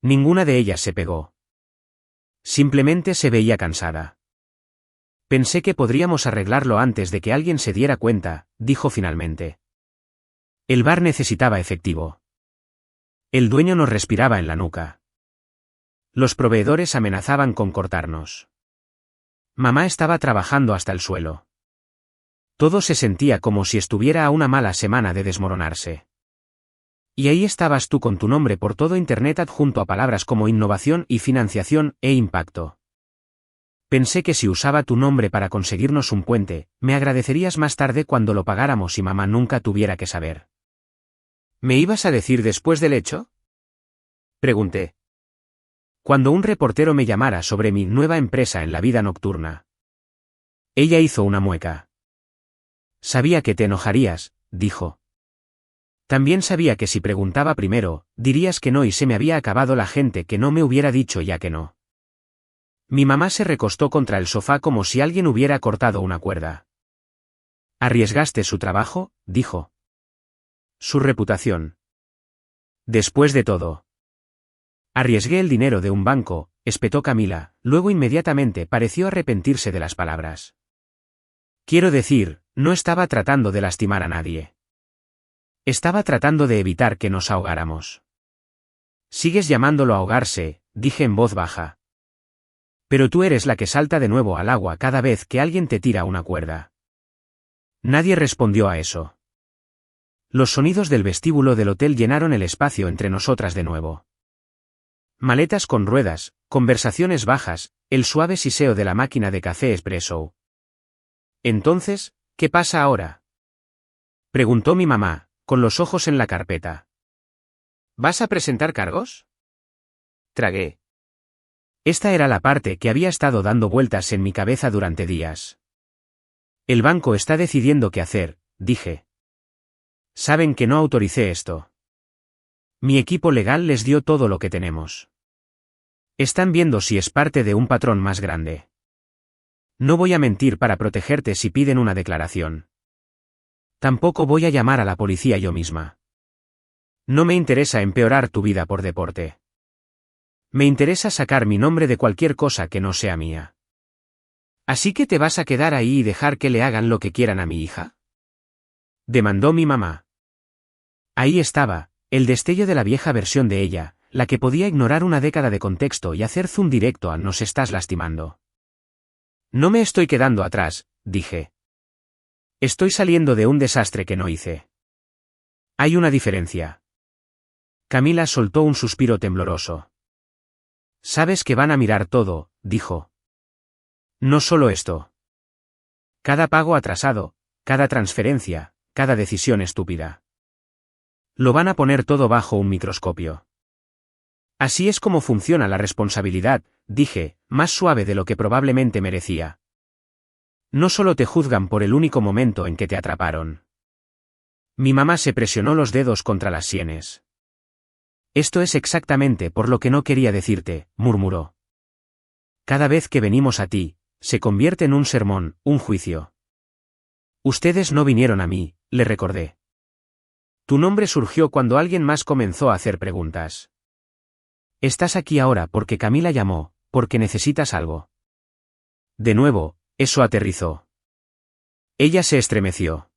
Ninguna de ellas se pegó. Simplemente se veía cansada. Pensé que podríamos arreglarlo antes de que alguien se diera cuenta, dijo finalmente. El bar necesitaba efectivo. El dueño nos respiraba en la nuca. Los proveedores amenazaban con cortarnos. Mamá estaba trabajando hasta el suelo. Todo se sentía como si estuviera a una mala semana de desmoronarse. Y ahí estabas tú con tu nombre por todo Internet adjunto a palabras como innovación y financiación e impacto. Pensé que si usaba tu nombre para conseguirnos un puente, me agradecerías más tarde cuando lo pagáramos y mamá nunca tuviera que saber. ¿Me ibas a decir después del hecho? Pregunté. Cuando un reportero me llamara sobre mi nueva empresa en la vida nocturna. Ella hizo una mueca. Sabía que te enojarías, dijo. También sabía que si preguntaba primero, dirías que no y se me había acabado la gente que no me hubiera dicho ya que no. Mi mamá se recostó contra el sofá como si alguien hubiera cortado una cuerda. ¿Arriesgaste su trabajo?, dijo. Su reputación. Después de todo. Arriesgué el dinero de un banco, espetó Camila, luego inmediatamente pareció arrepentirse de las palabras. Quiero decir, no estaba tratando de lastimar a nadie. Estaba tratando de evitar que nos ahogáramos. Sigues llamándolo ahogarse, dije en voz baja. Pero tú eres la que salta de nuevo al agua cada vez que alguien te tira una cuerda. Nadie respondió a eso. Los sonidos del vestíbulo del hotel llenaron el espacio entre nosotras de nuevo. Maletas con ruedas, conversaciones bajas, el suave siseo de la máquina de café espresso. Entonces, ¿qué pasa ahora?, preguntó mi mamá, con los ojos en la carpeta. ¿Vas a presentar cargos? Tragué. Esta era la parte que había estado dando vueltas en mi cabeza durante días. El banco está decidiendo qué hacer, dije. Saben que no autoricé esto. Mi equipo legal les dio todo lo que tenemos. Están viendo si es parte de un patrón más grande. No voy a mentir para protegerte si piden una declaración. Tampoco voy a llamar a la policía yo misma. No me interesa empeorar tu vida por deporte. Me interesa sacar mi nombre de cualquier cosa que no sea mía. ¿Así que te vas a quedar ahí y dejar que le hagan lo que quieran a mi hija?, demandó mi mamá. Ahí estaba, el destello de la vieja versión de ella, la que podía ignorar una década de contexto y hacer zoom directo a nos estás lastimando. No me estoy quedando atrás, dije. Estoy saliendo de un desastre que no hice. Hay una diferencia. Camila soltó un suspiro tembloroso. Sabes que van a mirar todo, dijo. No solo esto. Cada pago atrasado, cada transferencia, cada decisión estúpida. Lo van a poner todo bajo un microscopio. Así es como funciona la responsabilidad, dije, más suave de lo que probablemente merecía. No solo te juzgan por el único momento en que te atraparon. Mi mamá se presionó los dedos contra las sienes. Esto es exactamente por lo que no quería decirte, murmuró. Cada vez que venimos a ti, se convierte en un sermón, un juicio. Ustedes no vinieron a mí, le recordé. Tu nombre surgió cuando alguien más comenzó a hacer preguntas. Estás aquí ahora porque Camila llamó, porque necesitas algo. De nuevo, eso aterrizó. Ella se estremeció.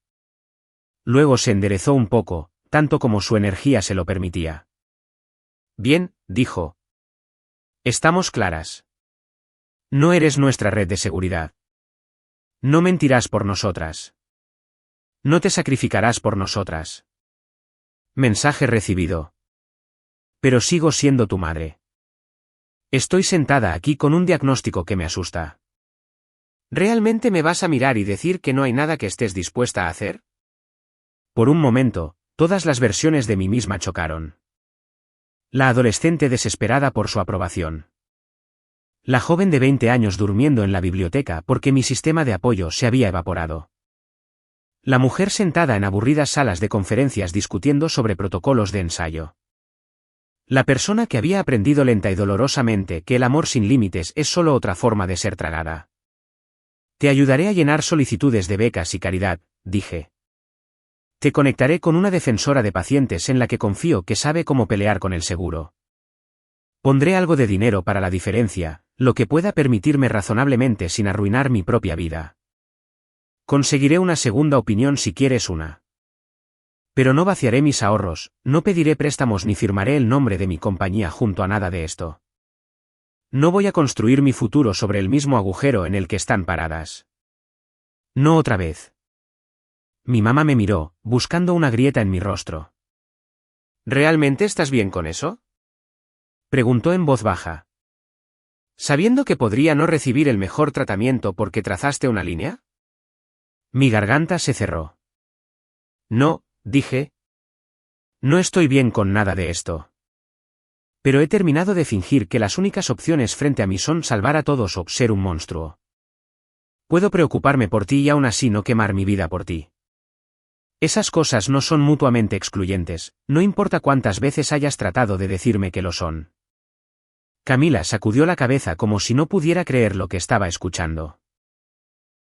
Luego se enderezó un poco, tanto como su energía se lo permitía. Bien, dijo. Estamos claras. No eres nuestra red de seguridad. No mentirás por nosotras. No te sacrificarás por nosotras. Mensaje recibido. Pero sigo siendo tu madre. Estoy sentada aquí con un diagnóstico que me asusta. ¿Realmente me vas a mirar y decir que no hay nada que estés dispuesta a hacer? Por un momento, todas las versiones de mí misma chocaron. La adolescente desesperada por su aprobación. La joven de 20 años durmiendo en la biblioteca porque mi sistema de apoyo se había evaporado. La mujer sentada en aburridas salas de conferencias discutiendo sobre protocolos de ensayo. La persona que había aprendido lenta y dolorosamente que el amor sin límites es solo otra forma de ser tragada. Te ayudaré a llenar solicitudes de becas y caridad, dije. Te conectaré con una defensora de pacientes en la que confío que sabe cómo pelear con el seguro. Pondré algo de dinero para la diferencia, lo que pueda permitirme razonablemente sin arruinar mi propia vida. Conseguiré una segunda opinión si quieres una. Pero no vaciaré mis ahorros, no pediré préstamos ni firmaré el nombre de mi compañía junto a nada de esto. No voy a construir mi futuro sobre el mismo agujero en el que están paradas. No otra vez. Mi mamá me miró, buscando una grieta en mi rostro. ¿Realmente estás bien con eso?, preguntó en voz baja. ¿Sabiendo que podría no recibir el mejor tratamiento porque trazaste una línea? Mi garganta se cerró. No, dije. No estoy bien con nada de esto. Pero he terminado de fingir que las únicas opciones frente a mí son salvar a todos o ser un monstruo. Puedo preocuparme por ti y aún así no quemar mi vida por ti. Esas cosas no son mutuamente excluyentes, no importa cuántas veces hayas tratado de decirme que lo son. Camila sacudió la cabeza como si no pudiera creer lo que estaba escuchando.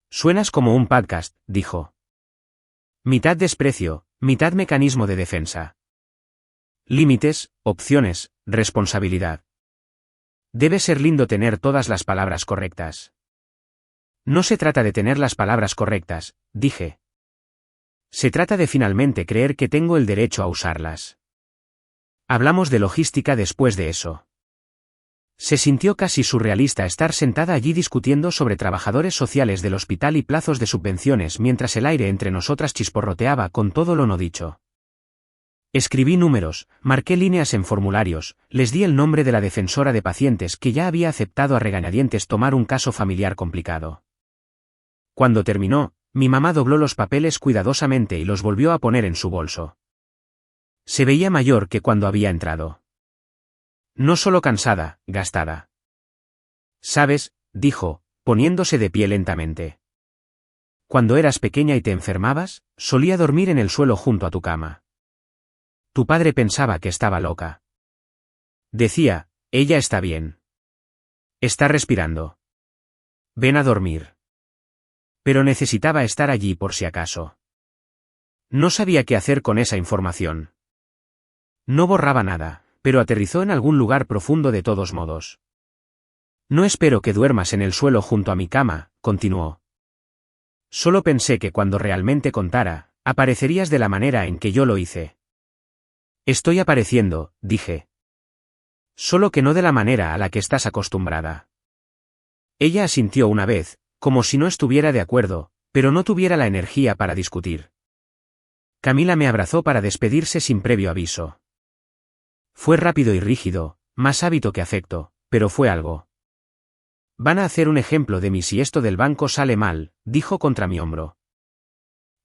Suenas como un podcast, dijo. Mitad desprecio, mitad mecanismo de defensa. Límites, opciones, responsabilidad. Debe ser lindo tener todas las palabras correctas. No se trata de tener las palabras correctas, dije. Se trata de finalmente creer que tengo el derecho a usarlas. Hablamos de logística después de eso. Se sintió casi surrealista estar sentada allí discutiendo sobre trabajadores sociales del hospital y plazos de subvenciones mientras el aire entre nosotras chisporroteaba con todo lo no dicho. Escribí números, marqué líneas en formularios, les di el nombre de la defensora de pacientes que ya había aceptado a regañadientes tomar un caso familiar complicado. Cuando terminó, mi mamá dobló los papeles cuidadosamente y los volvió a poner en su bolso. Se veía mayor que cuando había entrado. No solo cansada, gastada. ¿Sabes?, dijo, poniéndose de pie lentamente. Cuando eras pequeña y te enfermabas, solía dormir en el suelo junto a tu cama. Tu padre pensaba que estaba loca. Decía, ella está bien. Está respirando. Ven a dormir. Pero necesitaba estar allí por si acaso. No sabía qué hacer con esa información. No borraba nada, pero aterrizó en algún lugar profundo de todos modos. No espero que duermas en el suelo junto a mi cama, continuó. Solo pensé que cuando realmente contara, aparecerías de la manera en que yo lo hice. Estoy apareciendo, dije. Solo que no de la manera a la que estás acostumbrada. Ella asintió una vez, como si no estuviera de acuerdo, pero no tuviera la energía para discutir. Camila me abrazó para despedirse sin previo aviso. Fue rápido y rígido, más hábito que afecto, pero fue algo. Van a hacer un ejemplo de mí si esto del banco sale mal, dijo contra mi hombro.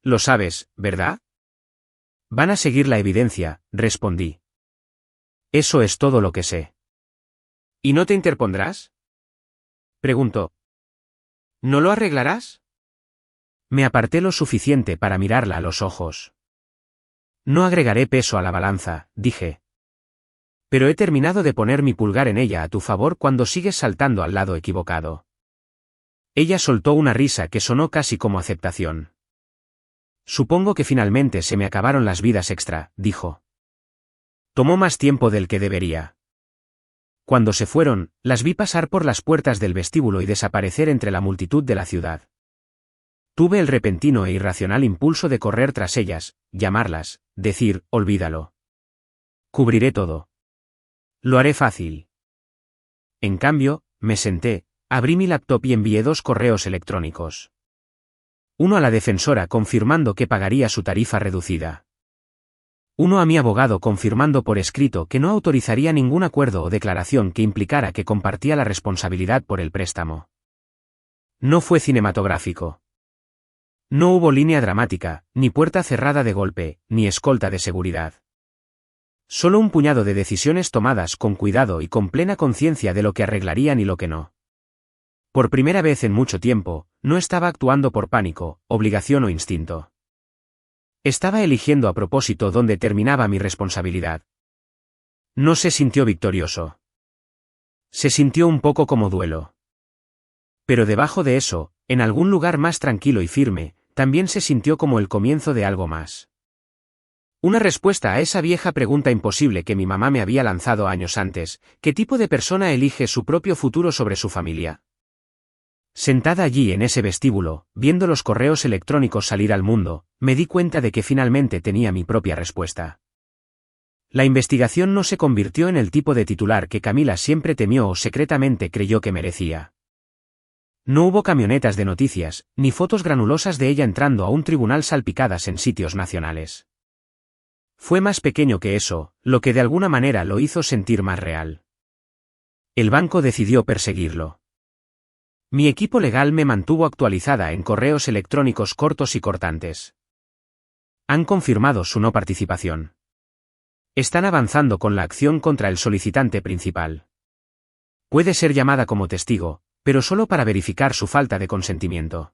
Lo sabes, ¿verdad? Van a seguir la evidencia, respondí. Eso es todo lo que sé. ¿Y no te interpondrás?, preguntó. ¿No lo arreglarás? Me aparté lo suficiente para mirarla a los ojos. No agregaré peso a la balanza, dije. Pero he terminado de poner mi pulgar en ella a tu favor cuando sigues saltando al lado equivocado. Ella soltó una risa que sonó casi como aceptación. Supongo que finalmente se me acabaron las vidas extra, dijo. Tomó más tiempo del que debería. Cuando se fueron, las vi pasar por las puertas del vestíbulo y desaparecer entre la multitud de la ciudad. Tuve el repentino e irracional impulso de correr tras ellas, llamarlas, decir, olvídalo. Cubriré todo. Lo haré fácil. En cambio, me senté, abrí mi laptop y envié 2 correos electrónicos. Uno a la defensora confirmando que pagaría su tarifa reducida. Uno a mi abogado confirmando por escrito que no autorizaría ningún acuerdo o declaración que implicara que compartía la responsabilidad por el préstamo. No fue cinematográfico. No hubo línea dramática, ni puerta cerrada de golpe, ni escolta de seguridad. Solo un puñado de decisiones tomadas con cuidado y con plena conciencia de lo que arreglarían y lo que no. Por primera vez en mucho tiempo, no estaba actuando por pánico, obligación o instinto. Estaba eligiendo a propósito dónde terminaba mi responsabilidad. No se sintió victorioso. Se sintió un poco como duelo. Pero debajo de eso, en algún lugar más tranquilo y firme, también se sintió como el comienzo de algo más. Una respuesta a esa vieja pregunta imposible que mi mamá me había lanzado años antes: ¿qué tipo de persona elige su propio futuro sobre su familia? Sentada allí en ese vestíbulo, viendo los correos electrónicos salir al mundo, me di cuenta de que finalmente tenía mi propia respuesta. La investigación no se convirtió en el tipo de titular que Camila siempre temió o secretamente creyó que merecía. No hubo camionetas de noticias, ni fotos granulosas de ella entrando a un tribunal salpicadas en sitios nacionales. Fue más pequeño que eso, lo que de alguna manera lo hizo sentir más real. El banco decidió perseguirlo. Mi equipo legal me mantuvo actualizada en correos electrónicos cortos y cortantes. Han confirmado su no participación. Están avanzando con la acción contra el solicitante principal. Puede ser llamada como testigo, pero solo para verificar su falta de consentimiento.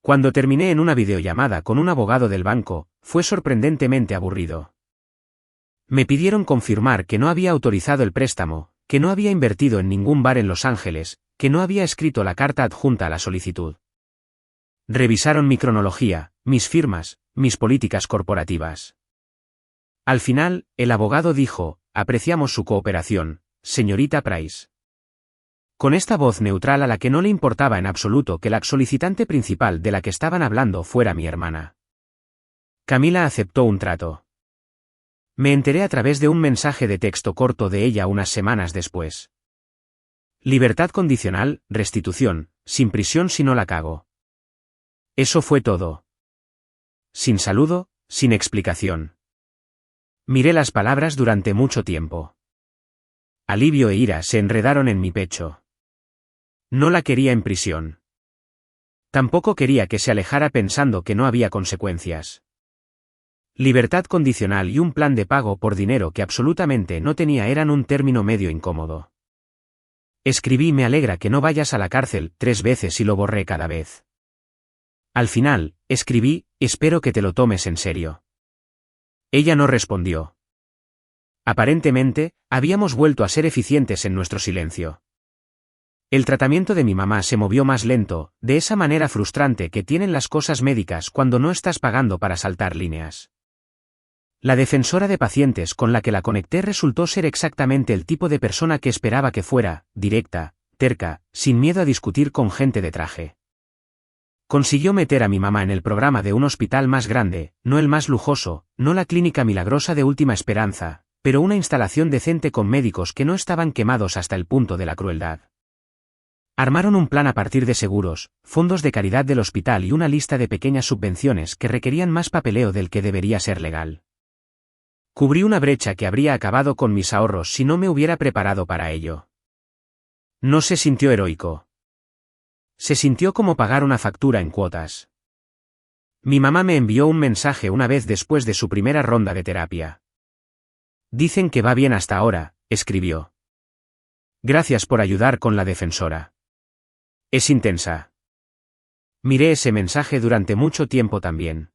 Cuando terminé en una videollamada con un abogado del banco, fue sorprendentemente aburrido. Me pidieron confirmar que no había autorizado el préstamo, que no había invertido en ningún bar en Los Ángeles, que no había escrito la carta adjunta a la solicitud. Revisaron mi cronología, mis firmas, mis políticas corporativas. Al final, el abogado dijo: apreciamos su cooperación, señorita Price. Con esta voz neutral a la que no le importaba en absoluto que la solicitante principal de la que estaban hablando fuera mi hermana. Camila aceptó un trato. Me enteré a través de un mensaje de texto corto de ella unas semanas después. Libertad condicional, restitución, sin prisión si no la cago. Eso fue todo. Sin saludo, sin explicación. Miré las palabras durante mucho tiempo. Alivio e ira se enredaron en mi pecho. No la quería en prisión. Tampoco quería que se alejara pensando que no había consecuencias. Libertad condicional y un plan de pago por dinero que absolutamente no tenía eran un término medio incómodo. Escribí: me alegra que no vayas a la cárcel 3 veces y lo borré cada vez. Al final, escribí: espero que te lo tomes en serio. Ella no respondió. Aparentemente, habíamos vuelto a ser eficientes en nuestro silencio. El tratamiento de mi mamá se movió más lento, de esa manera frustrante que tienen las cosas médicas cuando no estás pagando para saltar líneas. La defensora de pacientes con la que la conecté resultó ser exactamente el tipo de persona que esperaba que fuera: directa, terca, sin miedo a discutir con gente de traje. Consiguió meter a mi mamá en el programa de un hospital más grande, no el más lujoso, no la clínica milagrosa de última esperanza, pero una instalación decente con médicos que no estaban quemados hasta el punto de la crueldad. Armaron un plan a partir de seguros, fondos de caridad del hospital y una lista de pequeñas subvenciones que requerían más papeleo del que debería ser legal. Cubrí una brecha que habría acabado con mis ahorros si no me hubiera preparado para ello. No se sintió heroico. Se sintió como pagar una factura en cuotas. Mi mamá me envió un mensaje una vez después de su primera ronda de terapia. Dicen que va bien hasta ahora, escribió. Gracias por ayudar con la defensora. Es intensa. Miré ese mensaje durante mucho tiempo también.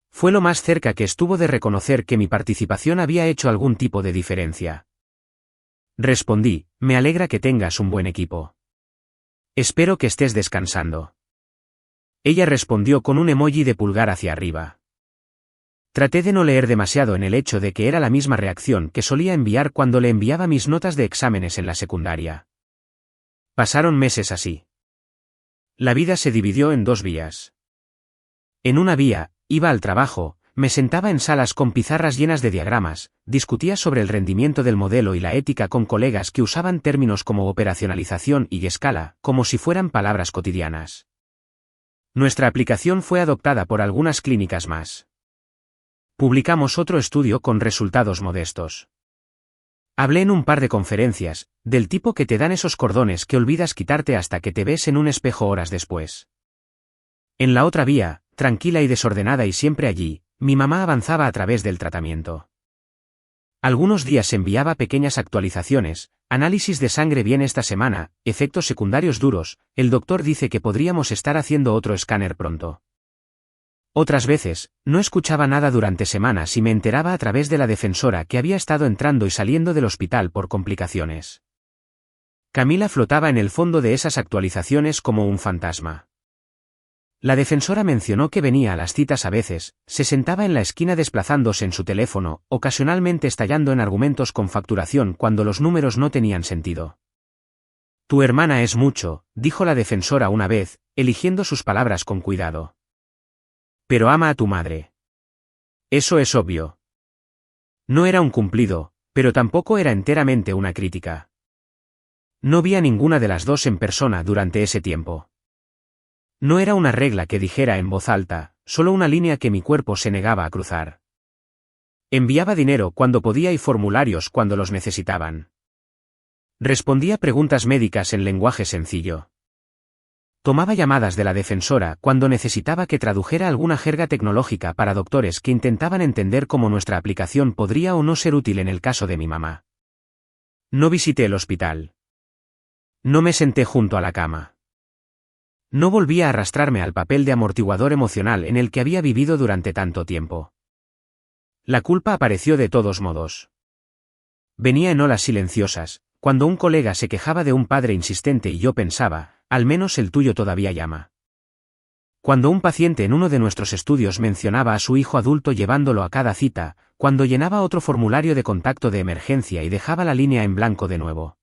Fue lo más cerca que estuvo de reconocer que mi participación había hecho algún tipo de diferencia. Respondí: me alegra que tengas un buen equipo. Espero que estés descansando. Ella respondió con un emoji de pulgar hacia arriba. Traté de no leer demasiado en el hecho de que era la misma reacción que solía enviar cuando le enviaba mis notas de exámenes en la secundaria. Pasaron meses así. La vida se dividió en 2 vías. En una vía, iba al trabajo, me sentaba en salas con pizarras llenas de diagramas, discutía sobre el rendimiento del modelo y la ética con colegas que usaban términos como operacionalización y escala, como si fueran palabras cotidianas. Nuestra aplicación fue adoptada por algunas clínicas más. Publicamos otro estudio con resultados modestos. Hablé en un par de conferencias, del tipo que te dan esos cordones que olvidas quitarte hasta que te ves en un espejo horas después. En la otra vía, tranquila y desordenada y siempre allí, mi mamá avanzaba a través del tratamiento. Algunos días enviaba pequeñas actualizaciones: análisis de sangre bien esta semana, efectos secundarios duros, el doctor dice que podríamos estar haciendo otro escáner pronto. Otras veces, no escuchaba nada durante semanas y me enteraba a través de la defensora que había estado entrando y saliendo del hospital por complicaciones. Camila flotaba en el fondo de esas actualizaciones como un fantasma. La defensora mencionó que venía a las citas a veces, se sentaba en la esquina desplazándose en su teléfono, ocasionalmente estallando en argumentos con facturación cuando los números no tenían sentido. Tu hermana es mucho, dijo la defensora una vez, eligiendo sus palabras con cuidado. Pero ama a tu madre. Eso es obvio. No era un cumplido, pero tampoco era enteramente una crítica. No vi a ninguna de las dos en persona durante ese tiempo. No era una regla que dijera en voz alta, solo una línea que mi cuerpo se negaba a cruzar. Enviaba dinero cuando podía y formularios cuando los necesitaban. Respondía preguntas médicas en lenguaje sencillo. Tomaba llamadas de la defensora cuando necesitaba que tradujera alguna jerga tecnológica para doctores que intentaban entender cómo nuestra aplicación podría o no ser útil en el caso de mi mamá. No visité el hospital. No me senté junto a la cama. No volví a arrastrarme al papel de amortiguador emocional en el que había vivido durante tanto tiempo. La culpa apareció de todos modos. Venía en olas silenciosas, cuando un colega se quejaba de un padre insistente y yo pensaba, al menos el tuyo todavía llama. Cuando un paciente en uno de nuestros estudios mencionaba a su hijo adulto llevándolo a cada cita, cuando llenaba otro formulario de contacto de emergencia y dejaba la línea en blanco de nuevo.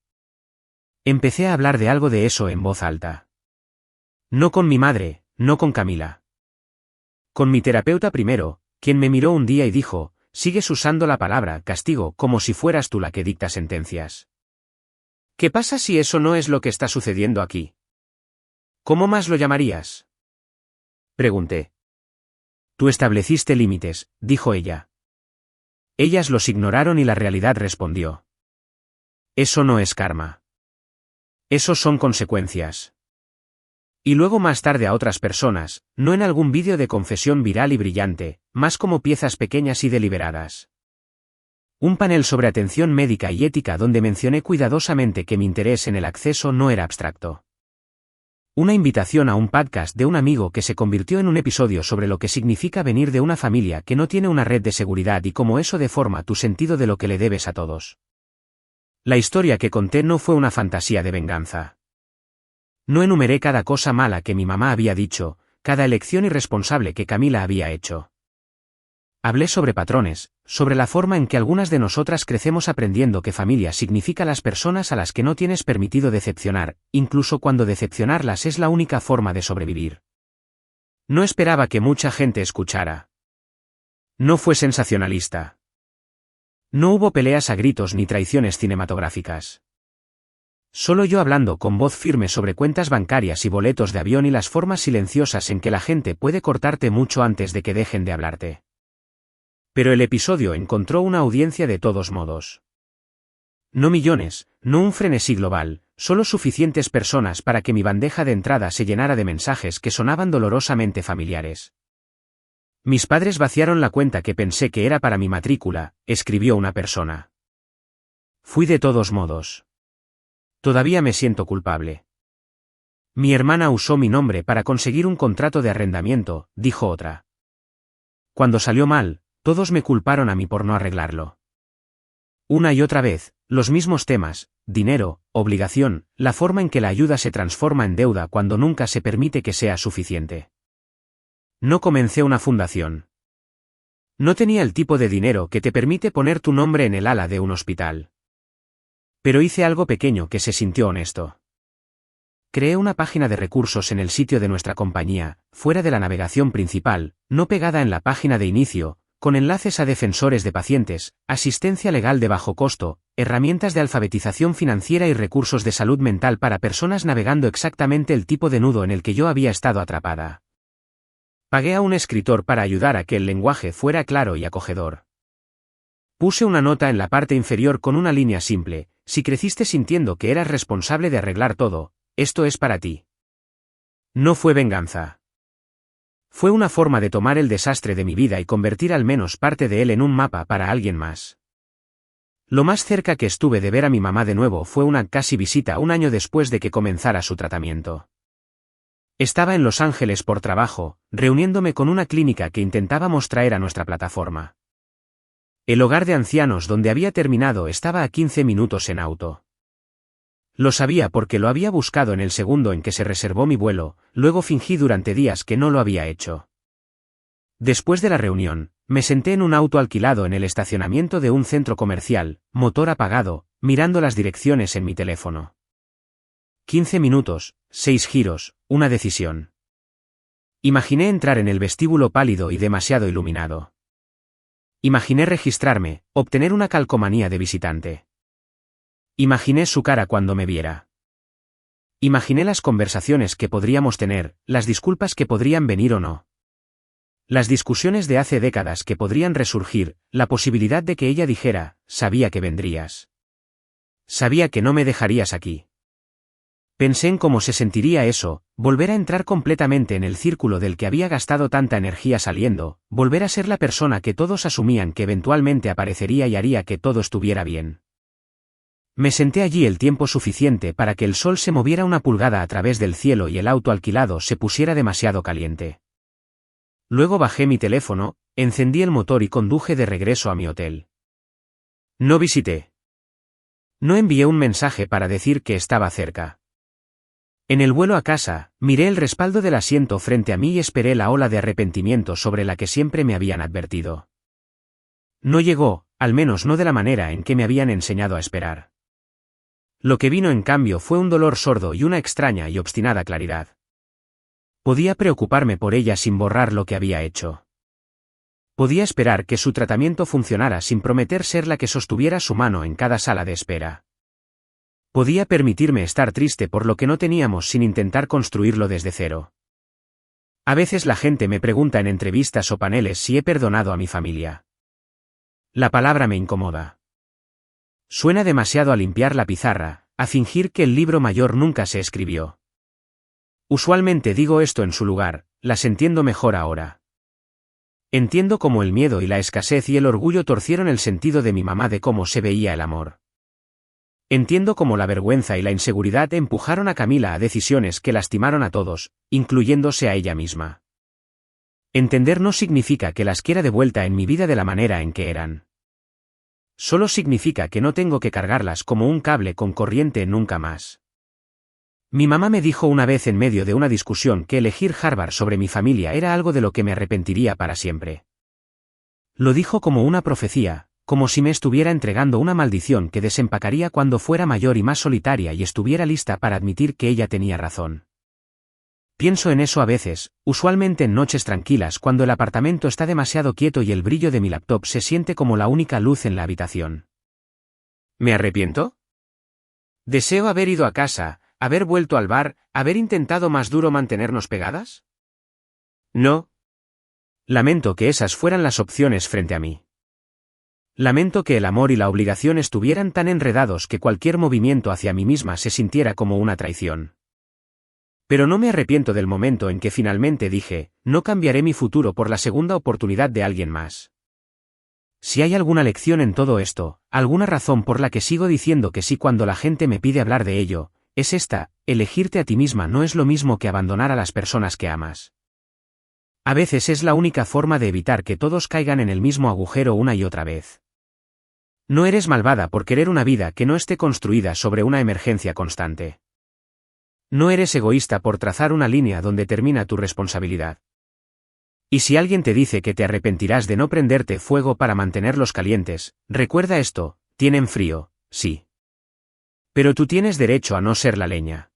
Empecé a hablar de algo de eso en voz alta. No con mi madre, no con Camila. Con mi terapeuta primero, quien me miró un día y dijo, sigues usando la palabra castigo como si fueras tú la que dicta sentencias. ¿Qué pasa si eso no es lo que está sucediendo aquí? ¿Cómo más lo llamarías? Pregunté. Tú estableciste límites, dijo ella. Ellas los ignoraron y la realidad respondió. Eso no es karma. Eso son consecuencias. Y luego más tarde a otras personas, no en algún vídeo de confesión viral y brillante, más como piezas pequeñas y deliberadas. Un panel sobre atención médica y ética donde mencioné cuidadosamente que mi interés en el acceso no era abstracto. Una invitación a un podcast de un amigo que se convirtió en un episodio sobre lo que significa venir de una familia que no tiene una red de seguridad y cómo eso deforma tu sentido de lo que le debes a todos. La historia que conté no fue una fantasía de venganza. No enumeré cada cosa mala que mi mamá había dicho, cada elección irresponsable que Camila había hecho. Hablé sobre patrones, sobre la forma en que algunas de nosotras crecemos aprendiendo que familia significa las personas a las que no tienes permitido decepcionar, incluso cuando decepcionarlas es la única forma de sobrevivir. No esperaba que mucha gente escuchara. No fue sensacionalista. No hubo peleas a gritos ni traiciones cinematográficas. Solo yo hablando con voz firme sobre cuentas bancarias y boletos de avión y las formas silenciosas en que la gente puede cortarte mucho antes de que dejen de hablarte. Pero el episodio encontró una audiencia de todos modos. No millones, no un frenesí global, solo suficientes personas para que mi bandeja de entrada se llenara de mensajes que sonaban dolorosamente familiares. Mis padres vaciaron la cuenta que pensé que era para mi matrícula, escribió una persona. Fui de todos modos. Todavía me siento culpable. Mi hermana usó mi nombre para conseguir un contrato de arrendamiento, dijo otra. Cuando salió mal, todos me culparon a mí por no arreglarlo. Una y otra vez, los mismos temas, dinero, obligación, la forma en que la ayuda se transforma en deuda cuando nunca se permite que sea suficiente. No comencé una fundación. No tenía el tipo de dinero que te permite poner tu nombre en el ala de un hospital. Pero hice algo pequeño que se sintió honesto. Creé una página de recursos en el sitio de nuestra compañía, fuera de la navegación principal, no pegada en la página de inicio, con enlaces a defensores de pacientes, asistencia legal de bajo costo, herramientas de alfabetización financiera y recursos de salud mental para personas navegando exactamente el tipo de nudo en el que yo había estado atrapada. Pagué a un escritor para ayudar a que el lenguaje fuera claro y acogedor. Puse una nota en la parte inferior con una línea simple: si creciste sintiendo que eras responsable de arreglar todo, esto es para ti. No fue venganza. Fue una forma de tomar el desastre de mi vida y convertir al menos parte de él en un mapa para alguien más. Lo más cerca que estuve de ver a mi mamá de nuevo fue una casi visita un año después de que comenzara su tratamiento. Estaba en Los Ángeles por trabajo, reuniéndome con una clínica que intentábamos traer a nuestra plataforma. El hogar de ancianos donde había terminado estaba a 15 minutos en auto. Lo sabía porque lo había buscado en el segundo en que se reservó mi vuelo, luego fingí durante días que no lo había hecho. Después de la reunión, me senté en un auto alquilado en el estacionamiento de un centro comercial, motor apagado, mirando las direcciones en mi teléfono. 15 minutos, 6 giros, una decisión. Imaginé entrar en el vestíbulo pálido y demasiado iluminado. Imaginé registrarme, obtener una calcomanía de visitante. Imaginé su cara cuando me viera. Imaginé las conversaciones que podríamos tener, las disculpas que podrían venir o no. Las discusiones de hace décadas que podrían resurgir, la posibilidad de que ella dijera, sabía que vendrías. Sabía que no me dejarías aquí. Pensé en cómo se sentiría eso, volver a entrar completamente en el círculo del que había gastado tanta energía saliendo, volver a ser la persona que todos asumían que eventualmente aparecería y haría que todo estuviera bien. Me senté allí el tiempo suficiente para que el sol se moviera una pulgada a través del cielo y el auto alquilado se pusiera demasiado caliente. Luego bajé mi teléfono, encendí el motor y conduje de regreso a mi hotel. No visité. No envié un mensaje para decir que estaba cerca. En el vuelo a casa, miré el respaldo del asiento frente a mí y esperé la ola de arrepentimiento sobre la que siempre me habían advertido. No llegó, al menos no de la manera en que me habían enseñado a esperar. Lo que vino en cambio fue un dolor sordo y una extraña y obstinada claridad. Podía preocuparme por ella sin borrar lo que había hecho. Podía esperar que su tratamiento funcionara sin prometer ser la que sostuviera su mano en cada sala de espera. Podía permitirme estar triste por lo que no teníamos sin intentar construirlo desde cero. A veces la gente me pregunta en entrevistas o paneles si he perdonado a mi familia. La palabra me incomoda. Suena demasiado a limpiar la pizarra, a fingir que el libro mayor nunca se escribió. Usualmente digo esto en su lugar, las entiendo mejor ahora. Entiendo cómo el miedo y la escasez y el orgullo torcieron el sentido de mi mamá de cómo se veía el amor. Entiendo cómo la vergüenza y la inseguridad empujaron a Camila a decisiones que lastimaron a todos, incluyéndose a ella misma. Entender no significa que las quiera de vuelta en mi vida de la manera en que eran. Solo significa que no tengo que cargarlas como un cable con corriente nunca más. Mi mamá me dijo una vez en medio de una discusión que elegir Harvard sobre mi familia era algo de lo que me arrepentiría para siempre. Lo dijo como una profecía, como si me estuviera entregando una maldición que desempacaría cuando fuera mayor y más solitaria y estuviera lista para admitir que ella tenía razón. Pienso en eso a veces, usualmente en noches tranquilas cuando el apartamento está demasiado quieto y el brillo de mi laptop se siente como la única luz en la habitación. ¿Me arrepiento? ¿Deseo haber ido a casa, haber vuelto al bar, haber intentado más duro mantenernos pegadas? No. Lamento que esas fueran las opciones frente a mí. Lamento que el amor y la obligación estuvieran tan enredados que cualquier movimiento hacia mí misma se sintiera como una traición. Pero no me arrepiento del momento en que finalmente dije, no cambiaré mi futuro por la segunda oportunidad de alguien más. Si hay alguna lección en todo esto, alguna razón por la que sigo diciendo que sí cuando la gente me pide hablar de ello, es esta: elegirte a ti misma no es lo mismo que abandonar a las personas que amas. A veces es la única forma de evitar que todos caigan en el mismo agujero una y otra vez. No eres malvada por querer una vida que no esté construida sobre una emergencia constante. No eres egoísta por trazar una línea donde termina tu responsabilidad. Y si alguien te dice que te arrepentirás de no prenderte fuego para mantenerlos calientes, recuerda esto: tienen frío, sí. Pero tú tienes derecho a no ser la leña.